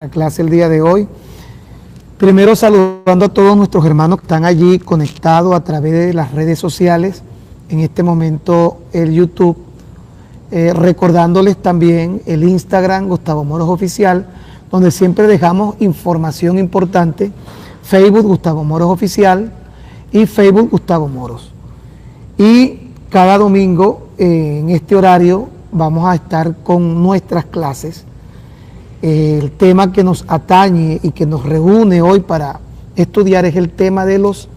clase el día de hoy. Primero saludando a todos nuestros hermanos que están allí conectados a través de las redes sociales, en este momento el YouTube, recordándoles también el Instagram Gustavo Moros Oficial, donde siempre dejamos información importante, Facebook Gustavo Moros Oficial y Facebook Gustavo Moros. Y cada domingo en este horario vamos a estar con nuestras clases. El tema que nos atañe y que nos reúne hoy para estudiar es el tema de los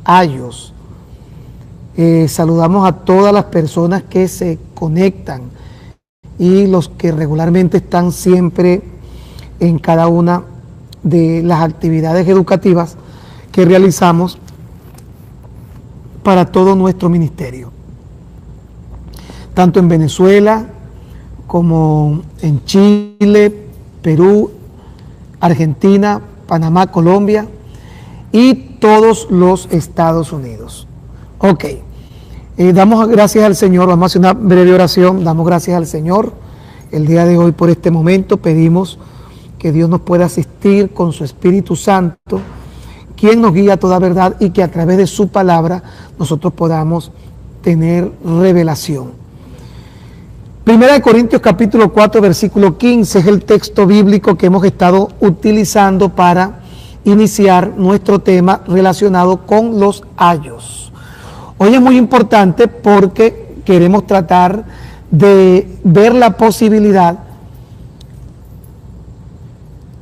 ayos. Saludamos a todas las personas que se conectan y los que regularmente están siempre en cada una de las actividades educativas que realizamos para todo nuestro ministerio, tanto en Venezuela como en Chile, Perú, Argentina, Panamá, Colombia y todos los Estados Unidos. Ok, damos gracias al Señor, vamos a hacer una breve oración, damos gracias al Señor el día de hoy por este momento, pedimos que Dios nos pueda asistir con su Espíritu Santo, quien nos guía a toda verdad y que a través de su palabra nosotros podamos tener revelación. Primera de Corintios capítulo 4 versículo 15 es el texto bíblico que hemos estado utilizando para iniciar nuestro tema relacionado con los ayos. Hoy es muy importante porque queremos tratar de ver la posibilidad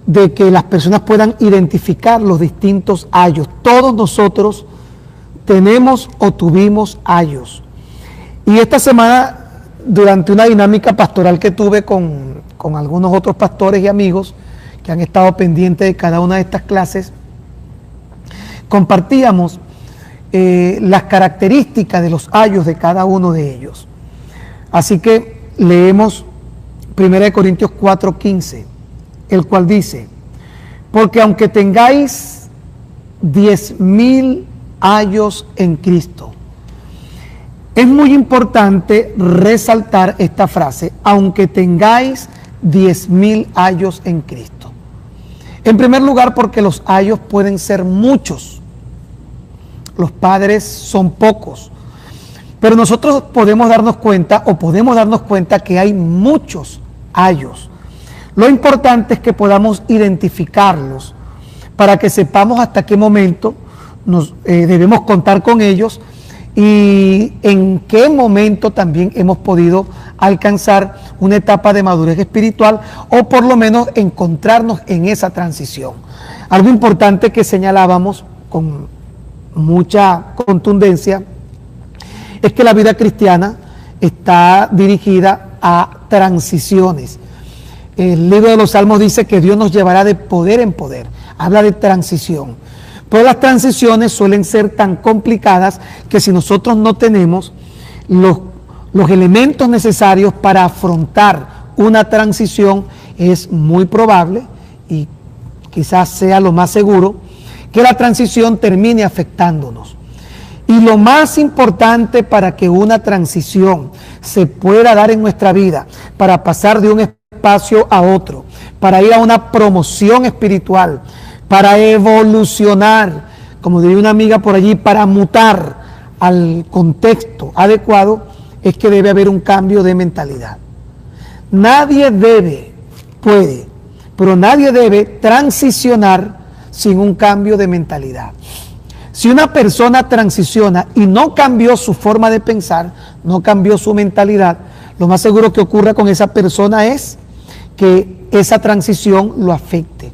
de que las personas puedan identificar los distintos ayos. Todos nosotros tenemos o tuvimos ayos. Y esta semana, durante una dinámica pastoral que tuve con algunos otros pastores y amigos que han estado pendientes de cada una de estas clases, compartíamos las características de los ayos de cada uno de ellos. Así que leemos 1 Corintios 4:15, el cual dice: porque aunque tengáis 10,000 ayos en Cristo. Es muy importante resaltar esta frase, aunque tengáis 10,000 ayos en Cristo. En primer lugar, porque los ayos pueden ser muchos. Los padres son pocos. Pero nosotros podemos darnos cuenta que hay muchos ayos. Lo importante es que podamos identificarlos para que sepamos hasta qué momento debemos contar con ellos y en qué momento también hemos podido alcanzar una etapa de madurez espiritual o por lo menos encontrarnos en esa transición. Algo importante que señalábamos con mucha contundencia es que la vida cristiana está dirigida a transiciones. El libro de los Salmos dice que Dios nos llevará de poder en poder, habla de transición. Pero las transiciones suelen ser tan complicadas que si nosotros no tenemos los elementos necesarios para afrontar una transición, es muy probable, y quizás sea lo más seguro, que la transición termine afectándonos. Y lo más importante para que una transición se pueda dar en nuestra vida, para pasar de un espacio a otro, para ir a una promoción espiritual, para evolucionar, como diría una amiga por allí, para mutar al contexto adecuado, es que debe haber un cambio de mentalidad. Nadie puede, pero nadie debe transicionar sin un cambio de mentalidad. Si una persona transiciona y no cambió su forma de pensar, no cambió su mentalidad, lo más seguro que ocurra con esa persona es que esa transición lo afecte.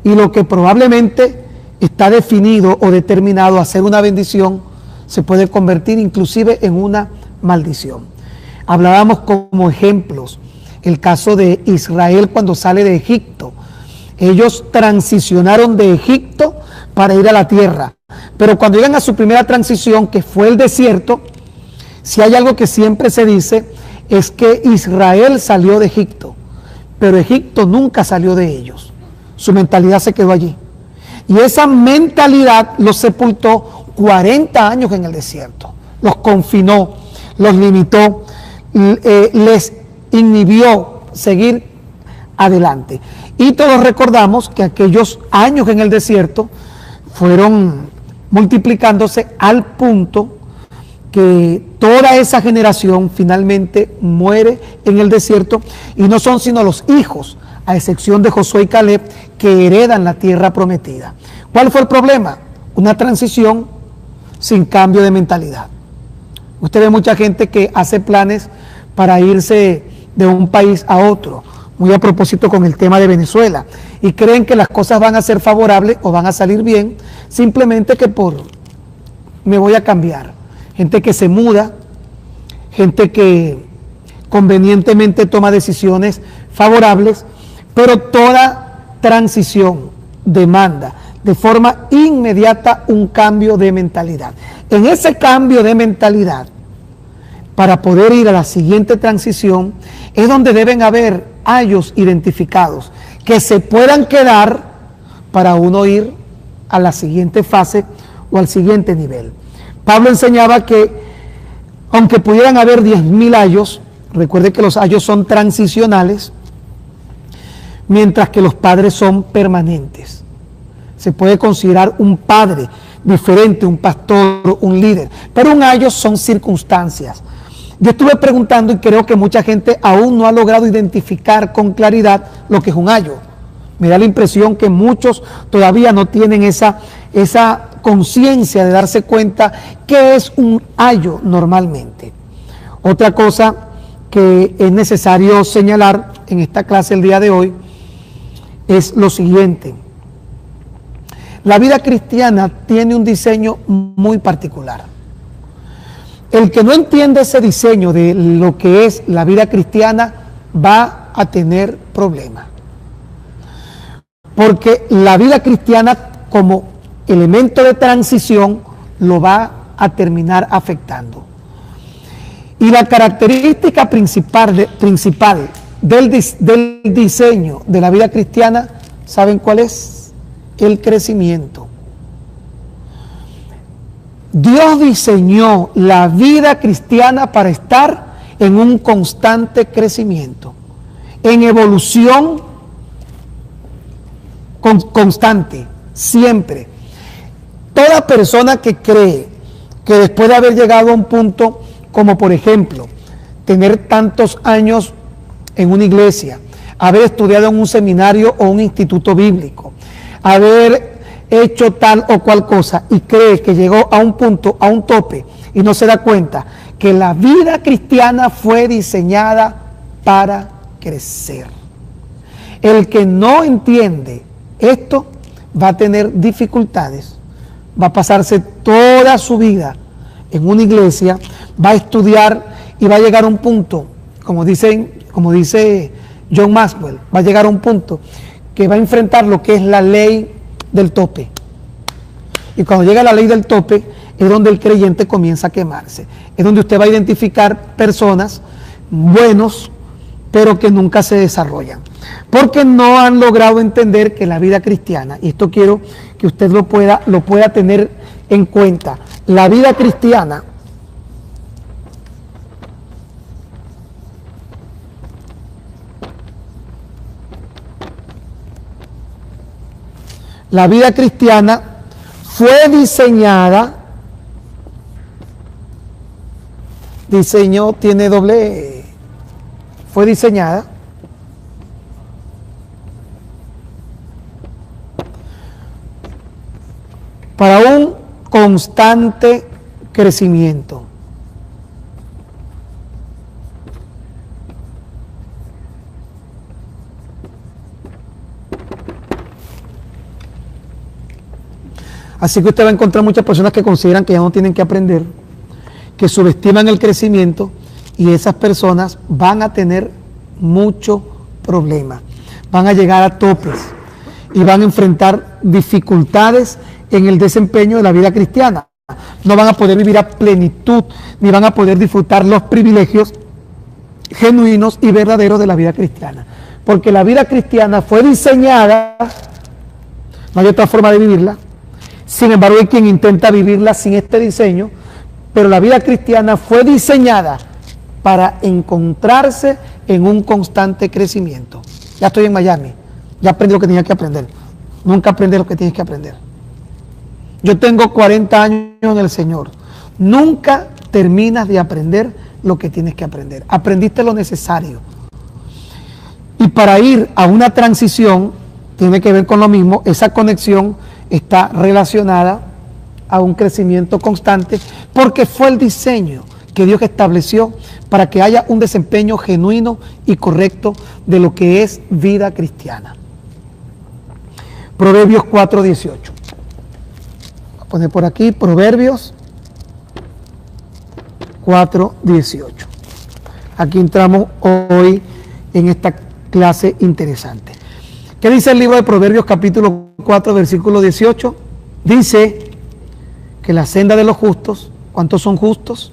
Y lo que probablemente está definido o determinado a ser una bendición, se puede convertir inclusive en una maldición. Hablábamos como ejemplos el caso de Israel cuando sale de Egipto. Ellos transicionaron de Egipto para ir a la tierra. Pero cuando llegan a su primera transición, que fue el desierto, si hay algo que siempre se dice, es que Israel salió de Egipto, pero Egipto nunca salió de ellos. Su mentalidad se quedó allí. Y esa mentalidad los sepultó 40 años en el desierto. Los confinó, los limitó, les inhibió seguir adelante. Y todos recordamos que aquellos años en el desierto fueron multiplicándose al punto que toda esa generación finalmente muere en el desierto, y no son sino los hijos, a excepción de Josué y Caleb, que heredan la tierra prometida. ¿Cuál fue el problema? Una transición sin cambio de mentalidad. Usted ve mucha gente que hace planes para irse de un país a otro, muy a propósito con el tema de Venezuela, y creen que las cosas van a ser favorables o van a salir bien, simplemente que me voy a cambiar. Gente que se muda, gente que convenientemente toma decisiones favorables, pero toda transición demanda de forma inmediata un cambio de mentalidad. En ese cambio de mentalidad, para poder ir a la siguiente transición, es donde deben haber ayos identificados que se puedan quedar para uno ir a la siguiente fase o al siguiente nivel. Pablo enseñaba que aunque pudieran haber 10.000 ayos, recuerde que los ayos son transicionales, mientras que los padres son permanentes. Se puede considerar un padre diferente, un pastor, un líder, pero un ayo son circunstancias. Yo estuve preguntando y creo que mucha gente aún no ha logrado identificar con claridad lo que es un ayo. Me da la impresión que muchos todavía no tienen esa conciencia de darse cuenta qué es un ayo normalmente. Otra cosa que es necesario señalar en esta clase el día de hoy es lo siguiente. La vida cristiana tiene un diseño muy particular. El que no entiende ese diseño de lo que es la vida cristiana va a tener problemas. Porque la vida cristiana como elemento de transición lo va a terminar afectando. Y la característica principal del diseño de la vida cristiana, ¿saben cuál es? El crecimiento. Dios diseñó la vida cristiana para estar en un constante crecimiento, en evolución constante, siempre. Toda persona que cree que después de haber llegado a un punto, como por ejemplo, tener tantos años en una iglesia, haber estudiado en un seminario o un instituto bíblico, haber hecho tal o cual cosa y cree que llegó a un punto, a un tope, y no se da cuenta que la vida cristiana fue diseñada para crecer. El que no entiende esto va a tener dificultades, va a pasarse toda su vida en una iglesia, va a estudiar y va a llegar a un punto, como dice John Maxwell, va a llegar a un punto que va a enfrentar lo que es la ley del tope. Y cuando llega la ley del tope es donde el creyente comienza a quemarse. Es donde usted va a identificar personas buenos, pero que nunca se desarrollan. Porque no han logrado entender que la vida cristiana, y esto quiero que usted lo pueda tener en cuenta, la vida cristiana fue diseñada, fue diseñada para un constante crecimiento. Así que usted va a encontrar muchas personas que consideran que ya no tienen que aprender, que subestiman el crecimiento, y esas personas van a tener mucho problema, van a llegar a topes y van a enfrentar dificultades en el desempeño de la vida cristiana. No van a poder vivir a plenitud, ni van a poder disfrutar los privilegios genuinos y verdaderos de la vida cristiana. Porque la vida cristiana fue diseñada, no hay otra forma de vivirla. Sin embargo, hay quien intenta vivirla sin este diseño, pero la vida cristiana fue diseñada para encontrarse en un constante crecimiento. Ya estoy en Miami, Ya aprendí lo que tenía que aprender. Nunca aprendes lo que tienes que aprender. Yo tengo 40 años en el Señor. Nunca terminas de aprender lo que tienes que aprender. Aprendiste lo necesario. Y para ir a una transición, tiene que ver con lo mismo. Esa conexión está relacionada a un crecimiento constante, porque fue el diseño que Dios estableció para que haya un desempeño genuino y correcto de lo que es vida cristiana. Proverbios 4:18. Voy a poner por aquí Proverbios 4:18. Aquí entramos hoy en esta clase interesante. ¿Qué dice el libro de Proverbios capítulo 4 versículo 18? Dice que la senda de los justos, ¿cuántos son justos?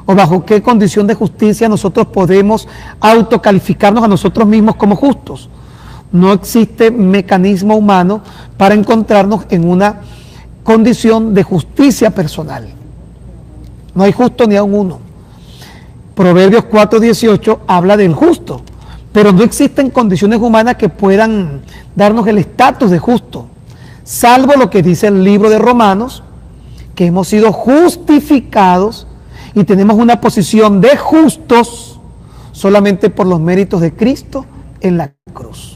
¿O bajo qué condición de justicia nosotros podemos autocalificarnos a nosotros mismos como justos? No existe mecanismo humano para encontrarnos en una condición de justicia personal. No hay justo ni a un uno. Proverbios 4:18 habla del justo, pero no existen condiciones humanas que puedan darnos el estatus de justo, salvo lo que dice el libro de Romanos, que hemos sido justificados y tenemos una posición de justos solamente por los méritos de Cristo en la cruz.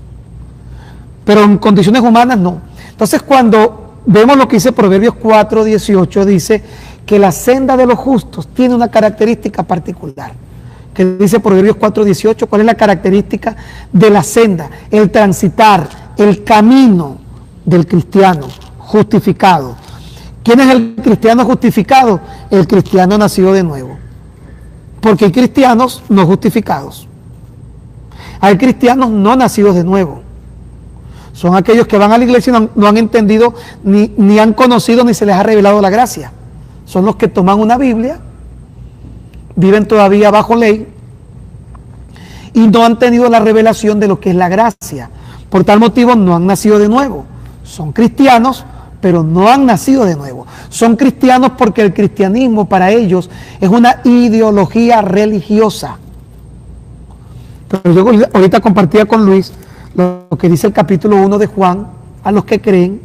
Pero en condiciones humanas no. Entonces, cuando vemos lo que dice Proverbios 4:18, dice que la senda de los justos tiene una característica particular. ¿Qué dice Proverbios 4:18? ¿Cuál es la característica de la senda? El transitar, el camino del cristiano justificado. ¿Quién es el cristiano justificado? El cristiano nacido de nuevo. Porque hay cristianos no justificados. Hay cristianos no nacidos de nuevo. Son aquellos que van a la iglesia y no han entendido, ni han conocido, ni se les ha revelado la gracia. Son los que toman una Biblia, viven todavía bajo ley y no han tenido la revelación de lo que es la gracia. Por tal motivo no han nacido de nuevo. Son cristianos, pero no han nacido de nuevo. Son cristianos porque el cristianismo para ellos es una ideología religiosa. Pero yo ahorita compartía con Luis lo que dice el capítulo 1 de Juan: a los que creen,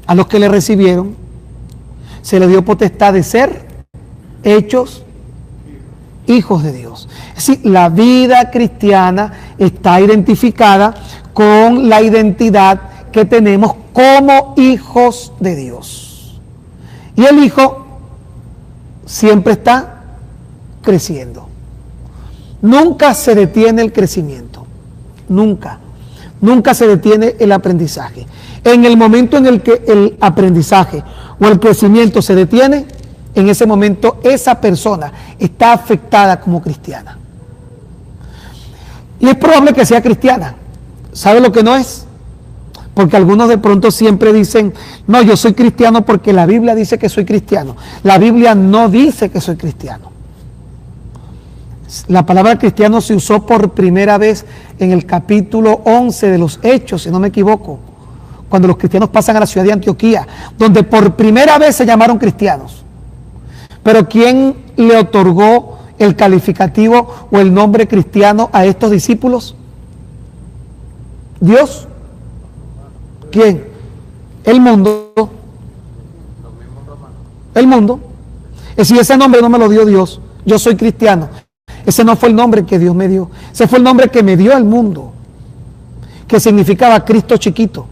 a los que le recibieron, se les dio potestad de ser hechos hijos de Dios. Es decir, la vida cristiana está identificada con la identidad que tenemos como hijos de Dios. Y el hijo siempre está creciendo. Nunca se detiene el crecimiento. Nunca. Nunca se detiene el aprendizaje. En el momento en el que el aprendizaje o el crecimiento se detiene, en ese momento esa persona está afectada como cristiana. Y es probable que sea cristiana. ¿Sabe lo que no es? Porque algunos de pronto siempre dicen: no, yo soy cristiano porque la Biblia dice que soy cristiano. La Biblia no dice que soy cristiano. La palabra cristiano se usó por primera vez en el capítulo 11 de los Hechos, si no me equivoco, cuando los cristianos pasan a la ciudad de Antioquía, donde por primera vez se llamaron cristianos. Pero ¿quién le otorgó el calificativo o el nombre cristiano a estos discípulos? ¿Dios? ¿Quién? El mundo. El mundo. Es decir, ese nombre no me lo dio Dios. Yo soy cristiano. Ese no fue el nombre que Dios me dio. Ese fue el nombre que me dio el mundo, que significaba Cristo chiquito.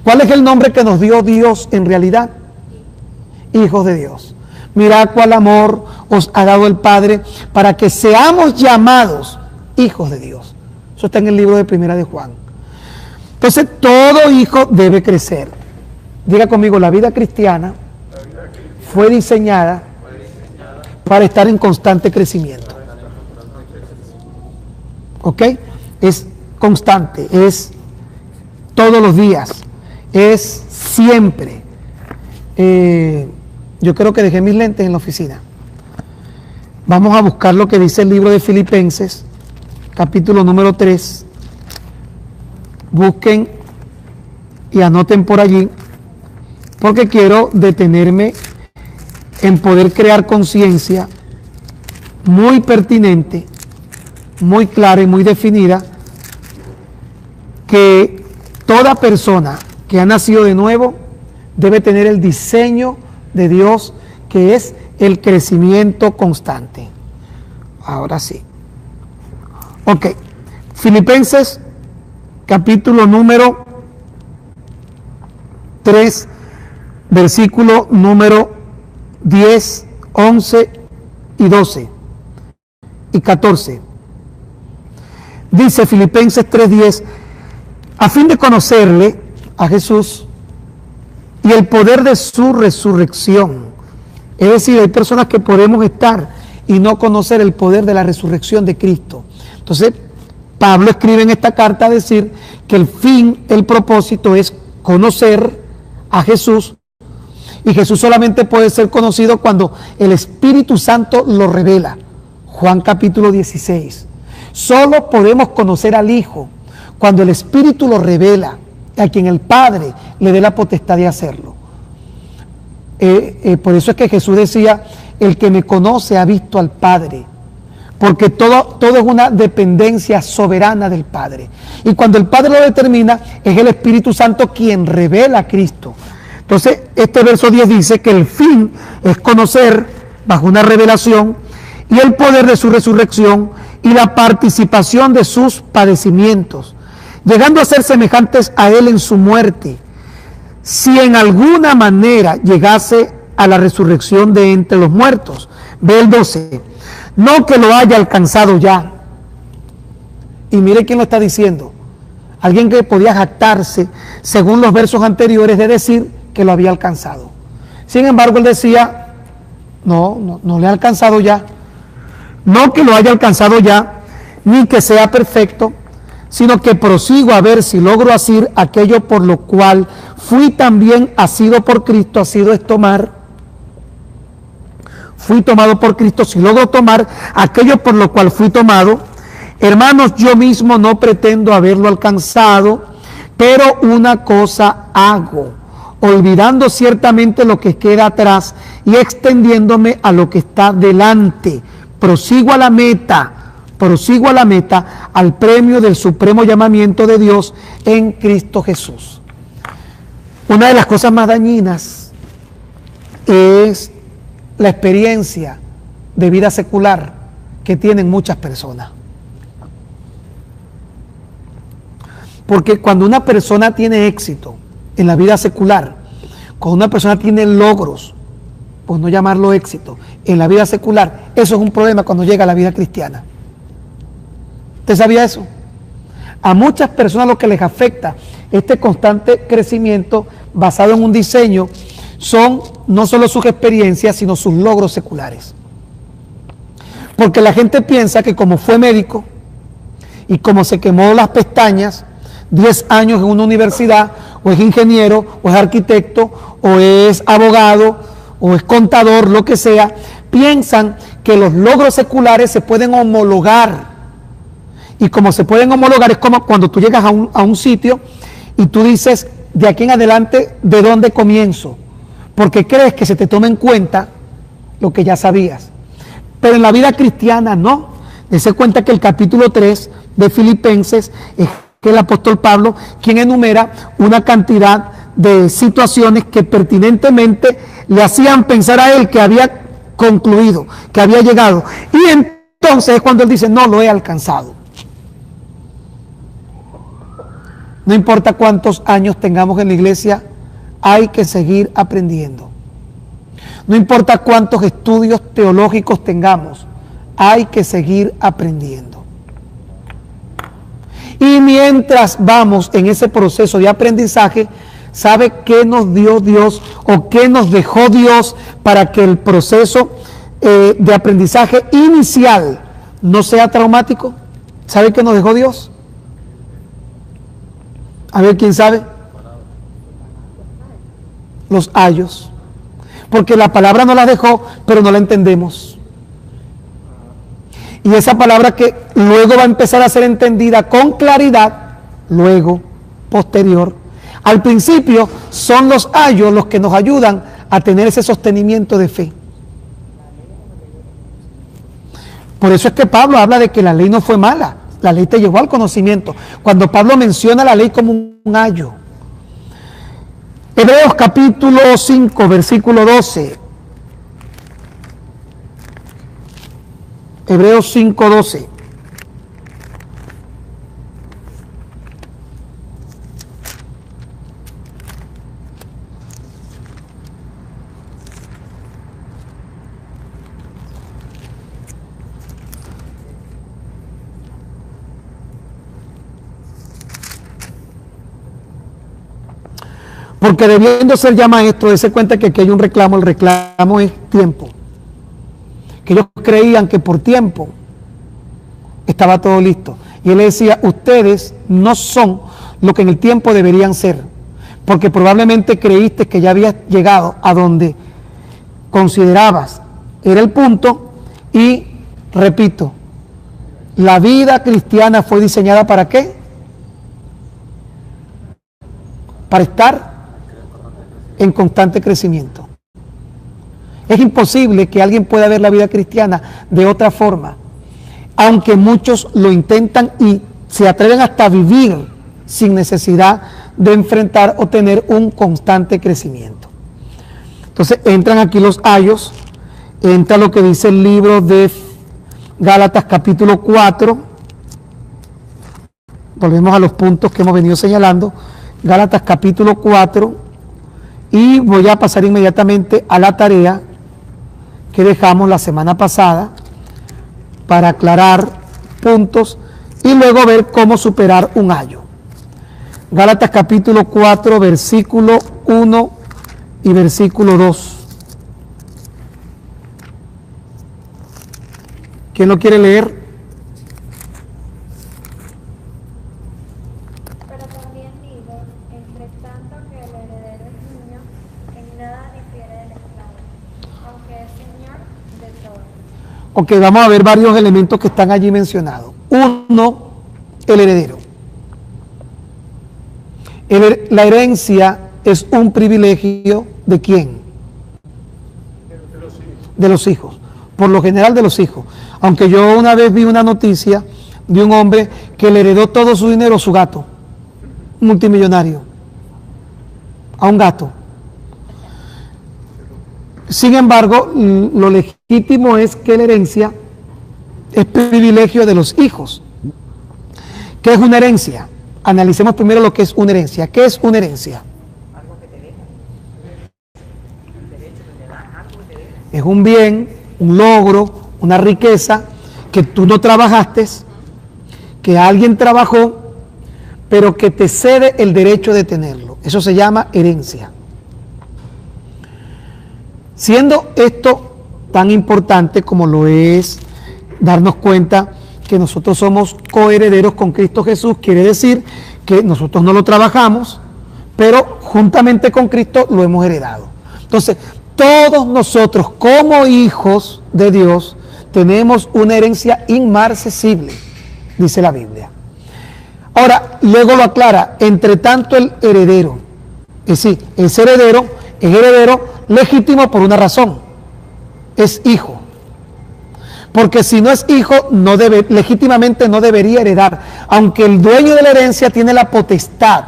¿Cuál es el nombre que nos dio Dios en realidad? Hijos de Dios. Mirad cuál amor os ha dado el Padre para que seamos llamados hijos de Dios. Eso está en el libro de Primera de Juan. Entonces, todo hijo debe crecer. Diga conmigo: la vida cristiana fue diseñada para estar en constante crecimiento. ¿Ok? Es constante, es todos los días, es siempre. Yo creo que dejé mis lentes en la oficina. Vamos a buscar lo que dice el libro de Filipenses, capítulo número 3. Busquen y anoten por allí, porque quiero detenerme en poder crear conciencia muy pertinente, muy clara y muy definida que toda persona que ha nacido de nuevo debe tener el diseño de Dios, que es el crecimiento constante. Ahora sí. Ok. Filipenses, capítulo número 3, versículo número 10, 11 y 12 y 14. Dice Filipenses 3:10, a fin de conocerle a Jesús y el poder de su resurrección. Es decir, hay personas que podemos estar y no conocer el poder de la resurrección de Cristo. Entonces, Pablo escribe en esta carta a decir que el fin, el propósito es conocer a Jesús, y Jesús solamente puede ser conocido cuando el Espíritu Santo lo revela. Juan capítulo 16. Solo podemos conocer al Hijo cuando el Espíritu lo revela, a quien el Padre le dé la potestad de hacerlo. Por eso es que Jesús decía, el que me conoce ha visto al Padre, porque todo es una dependencia soberana del Padre. Y cuando el Padre lo determina, es el Espíritu Santo quien revela a Cristo. Entonces, este verso 10 dice que el fin es conocer, bajo una revelación, y el poder de su resurrección y la participación de sus padecimientos, llegando a ser semejantes a Él en su muerte, si en alguna manera llegase a la resurrección de entre los muertos. Ve el 12. No que lo haya alcanzado ya. Y mire quién lo está diciendo. Alguien que podía jactarse, según los versos anteriores, de decir que lo había alcanzado. Sin embargo, él decía, no le ha alcanzado ya. No que lo haya alcanzado ya, ni que sea perfecto, sino que prosigo a ver si logro hacer aquello por lo cual fui también asido por Cristo. Asido es tomar. Fui tomado por Cristo, si logro tomar aquello por lo cual fui tomado. Hermanos, yo mismo no pretendo haberlo alcanzado, pero una cosa hago, olvidando ciertamente lo que queda atrás y extendiéndome a lo que está delante. Prosigo a la meta, al premio del supremo llamamiento de Dios en Cristo Jesús. Una de las cosas más dañinas es la experiencia de vida secular que tienen muchas personas. Porque cuando una persona tiene éxito en la vida secular, cuando una persona tiene logros, por no llamarlo éxito, en la vida secular, eso es un problema cuando llega a la vida cristiana. ¿Usted sabía eso? A muchas personas lo que les afecta este constante crecimiento basado en un diseño son no solo sus experiencias, sino sus logros seculares. Porque la gente piensa que como fue médico y como se quemó las pestañas 10 años en una universidad, o es ingeniero, o es arquitecto, o es abogado, o es contador, lo que sea, piensan que los logros seculares se pueden homologar. Y como se pueden homologar, es como cuando tú llegas a un sitio y tú dices, de aquí en adelante, ¿de dónde comienzo? Porque crees que se te toma en cuenta lo que ya sabías. Pero en la vida cristiana no. Dese cuenta que el capítulo 3 de Filipenses es que el apóstol Pablo quien enumera una cantidad de situaciones que pertinentemente le hacían pensar a él que había concluido, que había llegado. Y entonces es cuando él dice, no lo he alcanzado. No importa cuántos años tengamos en la iglesia, hay que seguir aprendiendo. No importa cuántos estudios teológicos tengamos, hay que seguir aprendiendo. Y mientras vamos en ese proceso de aprendizaje, ¿sabe qué nos dio Dios o qué nos dejó Dios para que el proceso de aprendizaje inicial no sea traumático? ¿Sabe qué nos dejó Dios? A ver, ¿quién sabe? Los ayos. Porque la palabra nos la dejó, pero no la entendemos. Y esa palabra que luego va a empezar a ser entendida con claridad, luego, posterior. Al principio son los ayos los que nos ayudan a tener ese sostenimiento de fe. Por eso es que Pablo habla de que la ley no fue mala, La ley te llevó al conocimiento. Cuando Pablo menciona la ley como un ayo. Hebreos capítulo 5, versículo 12. Hebreos 5, 12. Porque debiendo ser ya maestro, dése cuenta que aquí hay un reclamo, el reclamo es tiempo. Que ellos creían que por tiempo estaba todo listo. Y él le decía, ustedes no son lo que en el tiempo deberían ser, porque probablemente creíste que ya habías llegado a donde considerabas era el punto. Y repito, la vida cristiana fue diseñada ¿para qué? Para estar en constante crecimiento. Es imposible que alguien pueda ver la vida cristiana de otra forma, aunque muchos lo intentan y se atreven hasta a vivir sin necesidad de enfrentar o tener un constante crecimiento. Entonces entran aquí los ayos, entra lo que dice el libro de Gálatas capítulo 4, volvemos a los puntos que hemos venido señalando, Gálatas capítulo 4, y voy a pasar inmediatamente a la tarea que dejamos la semana pasada para aclarar puntos y luego ver cómo superar un ayo. Gálatas capítulo 4, versículo 1 y versículo 2. ¿Quién lo quiere leer? Pero también digo, entre tanto que el heredero es niño, en nada difiere del esclavo, aunque es señor de todo. Ok, vamos a ver varios elementos que están allí mencionados. Uno, el heredero. La herencia es un privilegio ¿de quién? De los hijos. Por lo general de los hijos. Aunque yo una vez vi una noticia de un hombre que le heredó todo su dinero a su gato, multimillonario, a un gato. Sin embargo, lo legítimo es que la herencia es privilegio de los hijos. ¿Qué es una herencia? Analicemos primero lo que es una herencia. ¿Qué es una herencia? Es un bien, un logro, una riqueza que tú no trabajaste, que alguien trabajó, pero que te cede el derecho de tenerlo. Eso se llama herencia. Siendo esto tan importante como lo es darnos cuenta que nosotros somos coherederos con Cristo Jesús, quiere decir que nosotros no lo trabajamos, pero juntamente con Cristo lo hemos heredado. Entonces, todos nosotros como hijos de Dios tenemos una herencia inmarcesible, dice la Biblia. Ahora, luego lo aclara, entre tanto el heredero, es decir, ese heredero es heredero legítimo por una razón, es hijo. Porque si no es hijo, legítimamente no debería heredar, aunque el dueño de la herencia tiene la potestad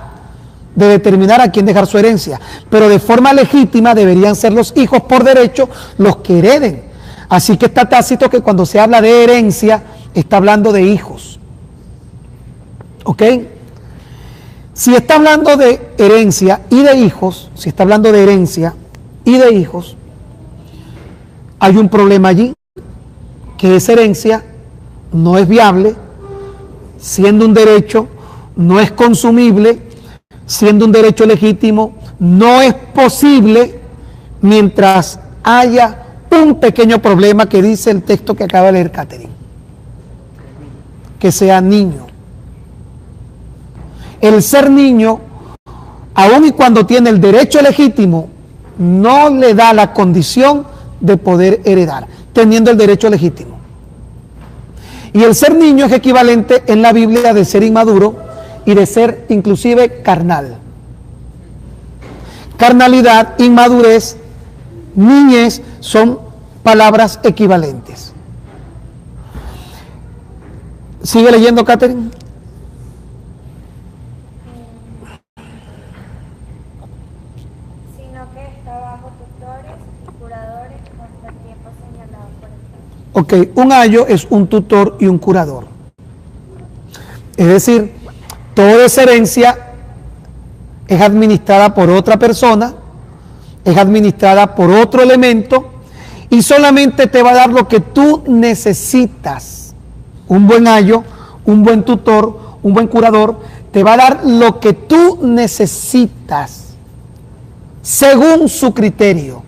de determinar a quién dejar su herencia, pero de forma legítima deberían ser los hijos por derecho los que hereden. Así que está tácito que cuando se habla de herencia, está hablando de hijos. ¿Ok? Si está hablando de herencia y de hijos, si está hablando de herencia y de hijos, hay un problema allí, que esa herencia no es viable, siendo un derecho, no es consumible, siendo un derecho legítimo, no es posible mientras haya un pequeño problema que dice el texto que acaba de leer Catherine, que sea niño. El ser niño, aun y cuando tiene el derecho legítimo, no le da la condición de poder heredar, teniendo el derecho legítimo. Y el ser niño es equivalente en la Biblia de ser inmaduro y de ser inclusive carnal. Carnalidad, inmadurez, niñez son palabras equivalentes. Sigue leyendo, Catherine. Sino que está bajo tutores y curadores hasta el tiempo señalado por el Señor. Ok, un ayo es un tutor y un curador. Es decir, toda esa herencia es administrada por otra persona, es administrada por otro elemento y solamente te va a dar lo que tú necesitas. Un buen ayo, un buen tutor, un buen curador, te va a dar lo que tú necesitas según su criterio,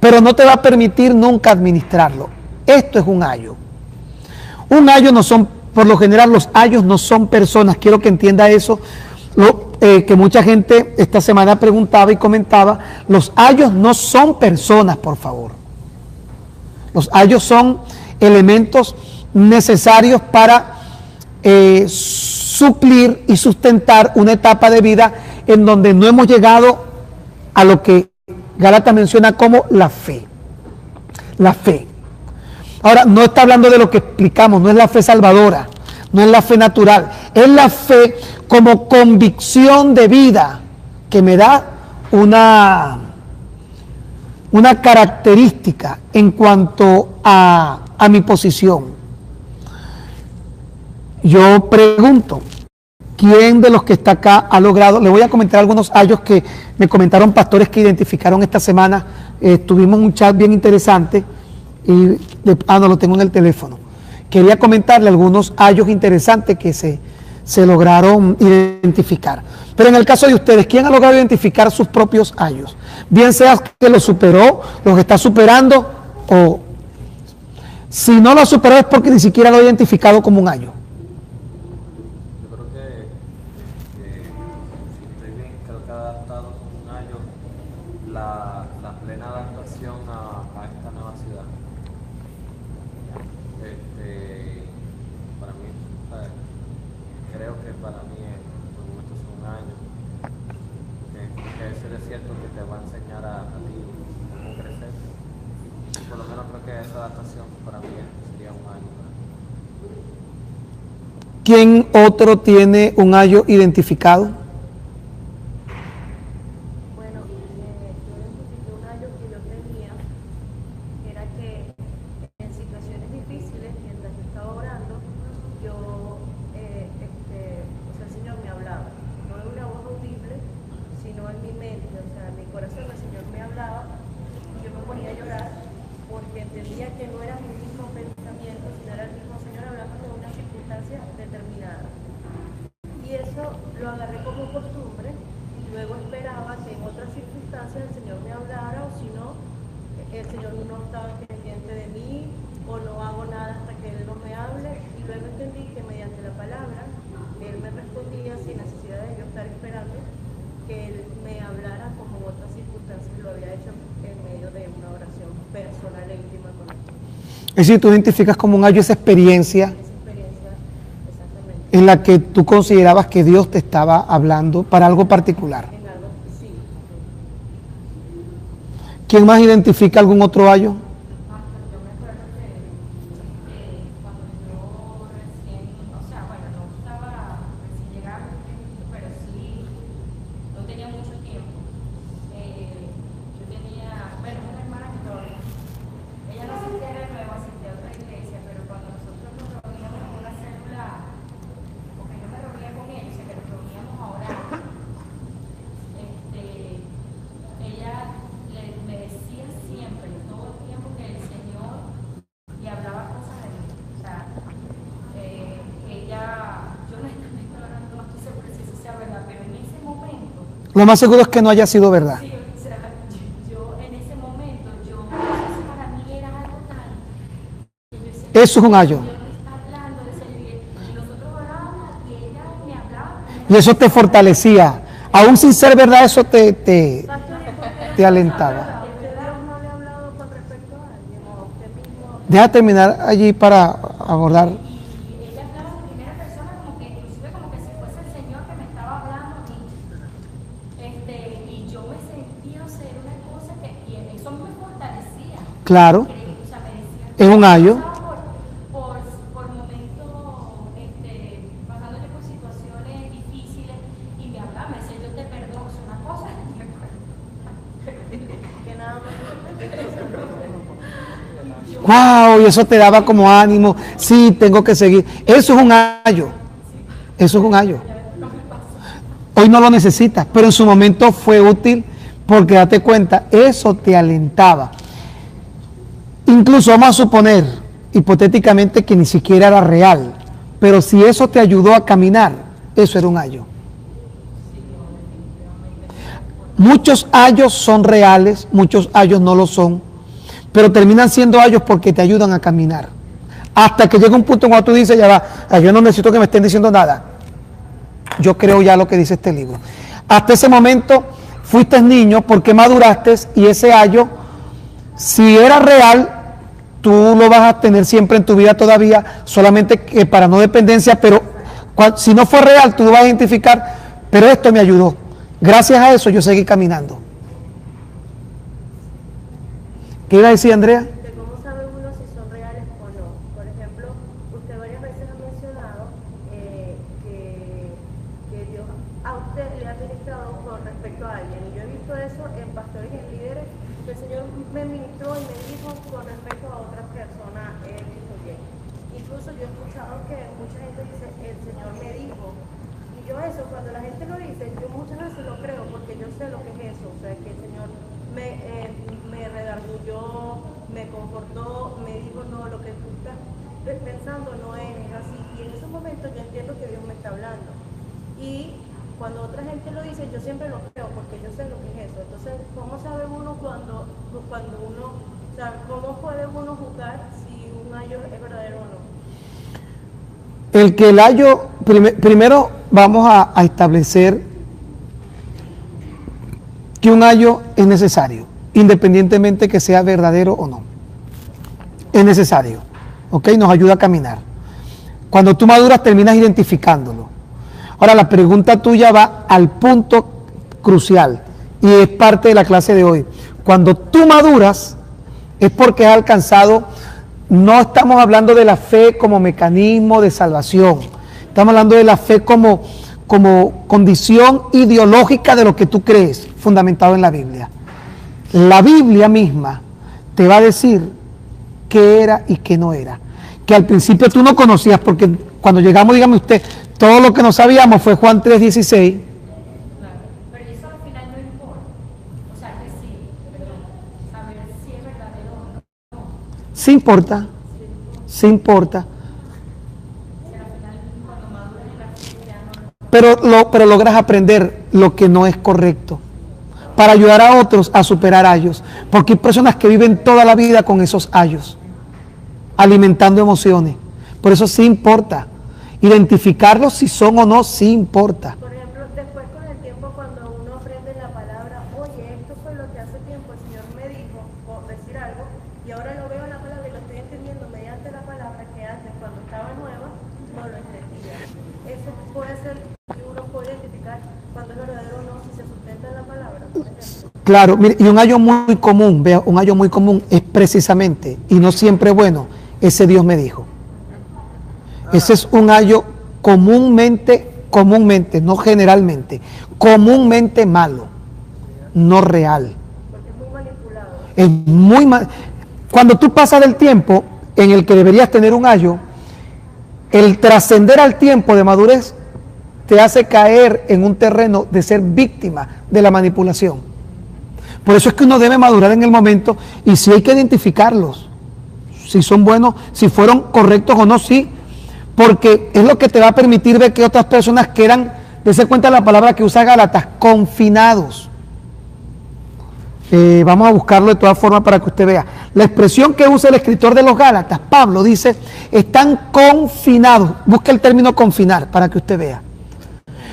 pero no te va a permitir nunca administrarlo. Esto es un ayo. Un ayo no son, por lo general los ayos no son personas, quiero que entienda eso, que mucha gente esta semana preguntaba y comentaba, los ayos no son personas, por favor. Los ayos son elementos necesarios para suplir y sustentar una etapa de vida en donde no hemos llegado a lo que Gálatas menciona como la fe. La fe. Ahora, no está hablando de lo que explicamos, no es la fe salvadora, no es la fe natural, es la fe como convicción de vida que me da una característica en cuanto a mi posición. Yo pregunto, ¿quién de los que está acá ha logrado? Le voy a comentar algunos ayos que me comentaron pastores que identificaron esta semana. Tuvimos un chat bien interesante y no lo tengo en el teléfono. Quería comentarle algunos ayos interesantes que se lograron identificar. Pero en el caso de ustedes, ¿quién ha logrado identificar sus propios ayos? Bien sea que los superó, los está superando, o si no lo ha superado es porque ni siquiera lo ha identificado como un ayo. Yo creo que si estoy bien, creo que ha adaptado como un ayo la plena adaptación a esta nueva ciudad. Para mí, creo que para mí por el momento es un año que eso es cierto que te va a enseñar a ti cómo crecer. Por lo menos creo que esa adaptación para mí sería un año. ¿Quién otro tiene un ayo identificado? Bueno, yo identifiqué un ayo que yo tenía, era que en situaciones difíciles, mientras yo estaba orando, o sea, el Señor me hablaba, no en una voz audible, sino en mi mente, o sea, en mi corazón el Señor me hablaba y yo me ponía a llorar porque entendía que no era mi mismo pensamiento, sino era el mismo Señor hablando de una circunstancia determinada. Y eso lo agarré como costumbre y luego esperaba que en otras circunstancias el Señor me hablara, o si no, el Señor no estaba pendiente de mí o no hago nada hasta que Él no me hable. Y luego entendí que mediante la palabra Él me respondía sin necesidad de yo estar esperando que Él me hablara como en otras circunstancias lo había hecho en medio de una oración personal e íntima con Él. Es decir, tú identificas como un ayo esa experiencia Exactamente. en la que tú considerabas que Dios te estaba hablando para algo particular. En algo, sí. ¿Quién más identifica algún otro ayo? Yo me acuerdo que cuando yo recién, o sea, bueno, no estaba recién llegada, pero sí, no tenía mucho tiempo. Yo tenía, bueno, una hermana que todavía, ella no asistía de nuevo, asistía a otra iglesia, pero cuando nosotros nos reuníamos en una célula, porque yo me reunía con ella, o sea, que nos reuníamos a orar, ella me decía siempre, todo el tiempo, que el Señor le hablaba cosas de mí. O sea, ella, yo honestamente ahora no estoy segura si eso sea verdad, pero en ese momento, Lo más seguro es que no haya sido verdad. sí, o sea, yo en ese momento, eso para mí era algo tan, que yo decía, Eso es un ayo. Dios me está hablando de ese nivel. Y nosotros orábamos y ella me hablaba. Y eso te fortalecía. Aún sin ser verdad, eso te alentaba. ¿Usted Dios no le ha hablado con respecto a alguien o a usted mismo? Deja terminar allí para abordar. Y ella hablaba en primera persona, como que inclusive como que si fuese el Señor que me estaba hablando y yo me sentía, o sea, era una cosa que y eso me fortalecía. Claro, O sea, me decía, es un ayo. pasaba por momentos ¡Wow! Y eso te daba como ánimo. Sí, tengo que seguir. Eso es un ayo. Eso es un ayo. Hoy no lo necesitas, pero en su momento fue útil porque date cuenta, eso te alentaba. Incluso vamos a suponer, hipotéticamente, que ni siquiera era real, pero si eso te ayudó a caminar, eso era un ayo. Muchos ayos son reales, muchos ayos no lo son, pero terminan siendo ayos porque te ayudan a caminar. Hasta que llega un punto en cuando tú dices, ya va, yo no necesito que me estén diciendo nada. Yo creo ya lo que dice este libro. Hasta ese momento fuiste niño porque maduraste y ese ayo, si era real, tú lo vas a tener siempre en tu vida todavía, solamente que para no dependencia, pero si no fue real, tú lo vas a identificar, pero esto me ayudó. Gracias a eso yo seguí caminando. ¿Qué iba a decir, Andrea? De cómo sabe uno si son reales o no. Por ejemplo, usted varias veces ha mencionado que Dios a usted le ha ministrado con respecto a alguien. Y yo he visto eso en pastores y en líderes, que el Señor me ministró y me dijo con respecto a otra persona X o Y. Incluso yo he escuchado que mucha gente dice, el Señor me dijo. Y yo eso, cuando la gente lo dice, yo muchas veces lo creo porque yo sé lo que es eso. O sea, que el Señor me redarguyó, me confortó, me dijo, no, lo que tú estás pensando no es así. Y en esos momentos yo entiendo que Dios me está hablando. Y cuando otra gente lo dice, yo siempre lo creo porque yo sé lo que es eso. Entonces, ¿cómo sabe uno cuando uno, o sea, cómo puede uno juzgar si un ayo es verdadero o no? El que el ayo, primero vamos a establecer que un ayo es necesario, independientemente que sea verdadero o no. Es necesario, ¿ok? Nos ayuda a caminar. Cuando tú maduras terminas identificándolo. Ahora la pregunta tuya va al punto crucial y es parte de la clase de hoy. Cuando tú maduras es porque has alcanzado, no estamos hablando de la fe como mecanismo de salvación, estamos hablando de la fe como condición ideológica de lo que tú crees, fundamentado en la Biblia. La Biblia misma te va a decir qué era y qué no era. Que al principio tú no conocías, porque cuando llegamos, dígame usted, todo lo que no sabíamos fue Juan 3:16. Claro, pero eso al final no importa. O sea, que sí, perdón, saber si es verdadero o no. Sí importa, sí importa. O sea, al final cuando maduras en la fe ya no. Pero logras aprender lo que no es correcto para ayudar a otros a superar ayos, porque hay personas que viven toda la vida con esos ayos, alimentando emociones. Por eso sí importa identificarlos, si son o no, sí importa. Por ejemplo, después con el tiempo cuando uno aprende la palabra, oye, esto fue lo que hace tiempo el Señor me dijo, por decir algo, y ahora lo veo en la palabra y lo estoy entendiendo mediante la palabra que antes, cuando estaba nueva, no lo entendía. Eso puede ser que uno puede identificar cuando es verdadero o no, si se sustenta en la palabra, por ejemplo. Claro, mire, y un ayo muy común, vea, un ayo muy común es precisamente, y no siempre bueno, ese Dios me dijo. Ese es un ayo comúnmente, no generalmente, comúnmente malo, no real. Porque es muy manipulado. Es muy mal. Cuando tú pasas del tiempo en el que deberías tener un ayo, el trascender al tiempo de madurez te hace caer en un terreno de ser víctima de la manipulación. Por eso es que uno debe madurar en el momento y sí hay que identificarlos, si son buenos, si fueron correctos o no, sí, porque es lo que te va a permitir ver que otras personas quedan, dése cuenta la palabra que usa Gálatas, confinados. Vamos a buscarlo de todas formas para que usted vea. La expresión que usa el escritor de los Gálatas, Pablo, dice, están confinados. Busque el término confinar para que usted vea.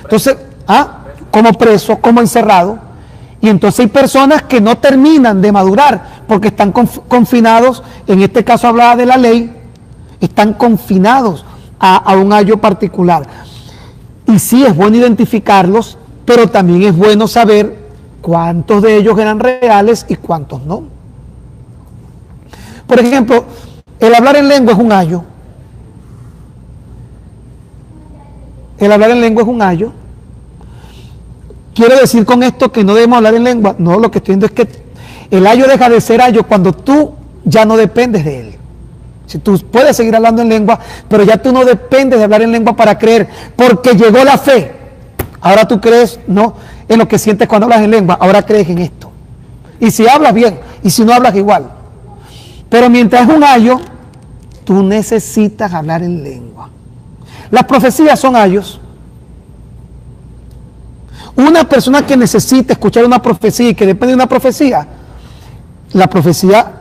Entonces, como presos, como encerrados. Y entonces hay personas que no terminan de madurar porque están confinados, en este caso hablaba de la ley, están confinados a un ayo particular. Y sí es bueno identificarlos, pero también es bueno saber cuántos de ellos eran reales y cuántos no. Por ejemplo, el hablar en lengua es un ayo. El hablar en lengua es un ayo. ¿Quiero decir con esto que no debemos hablar en lengua? No, lo que estoy diciendo es que El ayo deja de ser ayo cuando tú ya no dependes de él. Si tú puedes seguir hablando en lengua, pero ya tú no dependes de hablar en lengua para creer, porque llegó la fe. Ahora tú crees no en lo que sientes cuando hablas en lengua, ahora crees en esto. Y si hablas bien, y si no hablas igual. Pero mientras es un ayo, tú necesitas hablar en lengua. Las profecías son ayos. Una persona que necesita escuchar una profecía y que depende de una profecía, la profecía,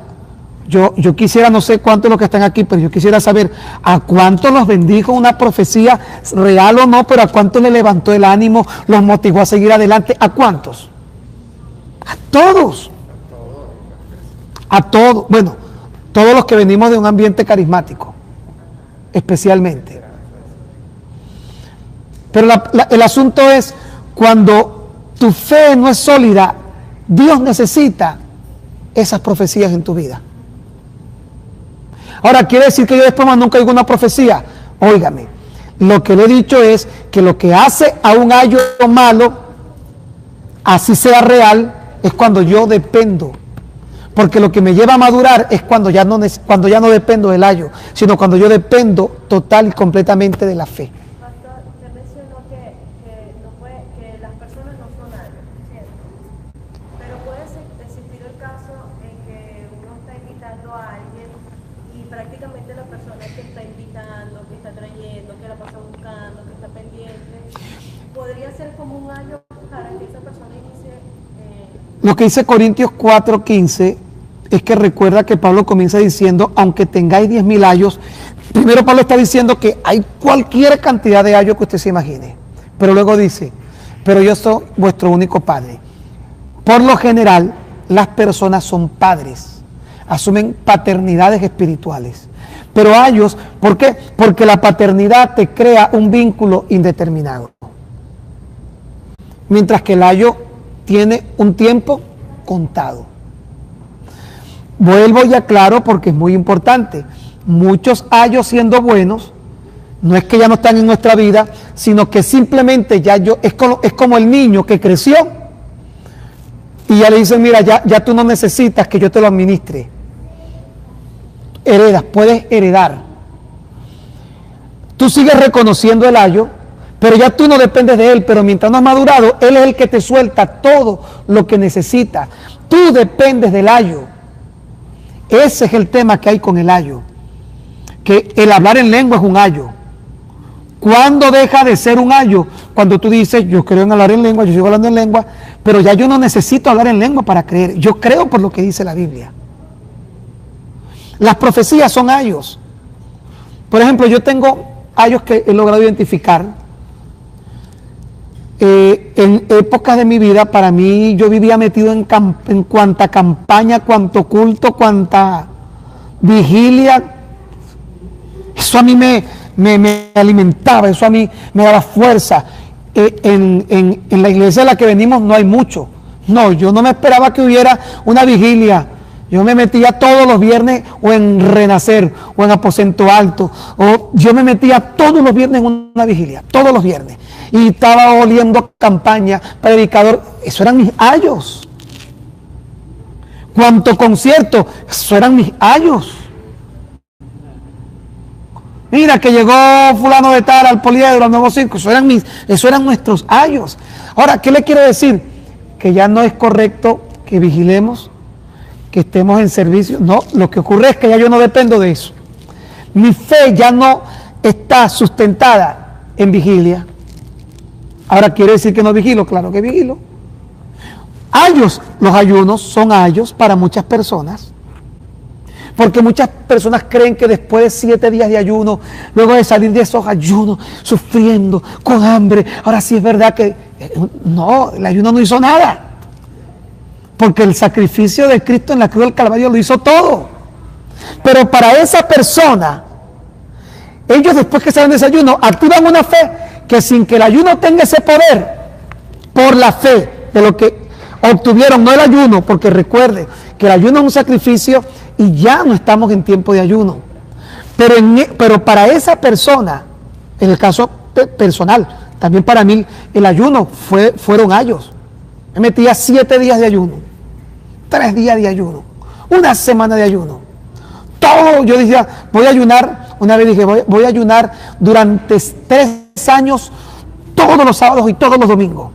yo quisiera, no sé cuántos de los que están aquí, pero yo quisiera saber a cuántos los bendijo una profecía, real o no, pero a cuántos le levantó el ánimo, los motivó a seguir adelante. ¿A cuántos? A todos. A todos. Bueno, todos los que venimos de un ambiente carismático, especialmente. Pero el asunto es, cuando tu fe no es sólida, Dios necesita esas profecías en tu vida. Ahora, ¿quiere decir que yo después más nunca digo una profecía? Óigame, lo que le he dicho es que lo que hace a un ayo malo, así sea real, es cuando yo dependo. Porque lo que me lleva a madurar es cuando ya no dependo del ayo, sino cuando yo dependo total y completamente de la fe. Pastor, usted mencionó que las personas no son ayos, ¿cierto? Pero puede existir el caso en que uno está invitando a alguien y prácticamente la persona que está invitando, que está trayendo, que la pasa buscando, que está pendiente, podría ser como un ayo para que esa persona inicie. Lo que dice Corintios 4:15 es que recuerda que Pablo comienza diciendo, aunque tengáis 10.000 ayos, primero Pablo está diciendo que hay cualquier cantidad de ayos que usted se imagine, pero luego dice, pero yo soy vuestro único padre. Por lo general, las personas son padres, asumen paternidades espirituales, pero ayos, ¿por qué? Porque la paternidad te crea un vínculo indeterminado, mientras que el ayo tiene un tiempo contado. Vuelvo y aclaro porque es muy importante. Muchos ayos siendo buenos, no es que ya no están en nuestra vida, sino que simplemente es como el niño que creció y ya le dicen, mira, ya tú no necesitas que yo te lo administre. Heredas, puedes heredar. Tú sigues reconociendo el ayo, pero ya tú no dependes de él, pero mientras no has madurado, él es el que te suelta todo lo que necesita. Tú dependes del ayo. Ese es el tema que hay con el ayo. Que el hablar en lengua es un ayo. ¿Cuándo deja de ser un ayo? Cuando tú dices, yo creo en hablar en lengua, yo sigo hablando en lengua, pero ya yo no necesito hablar en lengua para creer. Yo creo por lo que dice la Biblia. Las profecías son ayos. Por ejemplo, yo tengo ayos que he logrado identificar. En épocas de mi vida, para mí, yo vivía metido en cuanta campaña, cuanto culto, cuanta vigilia. Eso a mí me alimentaba, eso a mí me daba fuerza. En la iglesia a la que venimos no hay mucho. No, yo no me esperaba que hubiera una vigilia. Yo me metía todos los viernes o en Renacer o en Aposento Alto, o yo me metía todos los viernes en una vigilia, todos los viernes, y estaba oliendo campaña, predicador. Eso eran mis ayos. Cuanto concierto, eso eran mis ayos. Mira que llegó fulano de tal al Poliedro, al Nuevo Circo, eso eran nuestros ayos. Ahora, ¿qué le quiero decir? Que ya no es correcto que vigilemos, que estemos en servicio. No, lo que ocurre es que ya yo no dependo de eso. Mi fe ya no está sustentada en vigilia. Ahora, ¿quiere decir que no vigilo? Claro que vigilo. Ayos, los ayunos son ayos para muchas personas, porque muchas personas creen que después de 7 días de ayuno, luego de salir de esos ayunos, sufriendo, con hambre, ahora sí es verdad que no, el ayuno no hizo nada. Porque el sacrificio de Cristo en la cruz del Calvario lo hizo todo. Pero para esa persona, ellos después que salen de ese ayuno, activan una fe que sin que el ayuno tenga ese poder, por la fe de lo que obtuvieron, no el ayuno, porque recuerde que el ayuno es un sacrificio y ya no estamos en tiempo de ayuno. Pero para esa persona, en el caso personal, también para mí, el ayuno fueron ayos. Me metía 7 días de ayuno. 3 días de ayuno, una semana de ayuno. Todo, yo decía, voy a ayunar, una vez dije, voy a ayunar durante 3 años, todos los sábados y todos los domingos.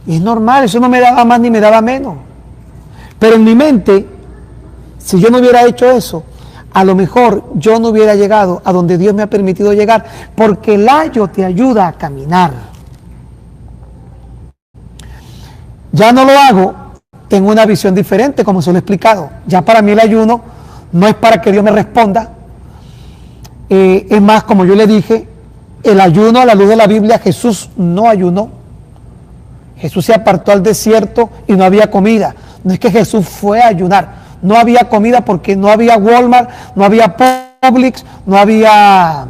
Y es normal, eso no me daba más ni me daba menos. Pero en mi mente, si yo no hubiera hecho eso, a lo mejor yo no hubiera llegado a donde Dios me ha permitido llegar, porque el ayo te ayuda a caminar. Ya no lo hago, tengo una visión diferente, como se lo he explicado. Ya para mí el ayuno no es para que Dios me responda. Es más, como yo le dije, el ayuno a la luz de la Biblia, Jesús no ayunó. Jesús se apartó al desierto y no había comida. No es que Jesús fue a ayunar. No había comida porque no había Walmart, no había Publix, no había...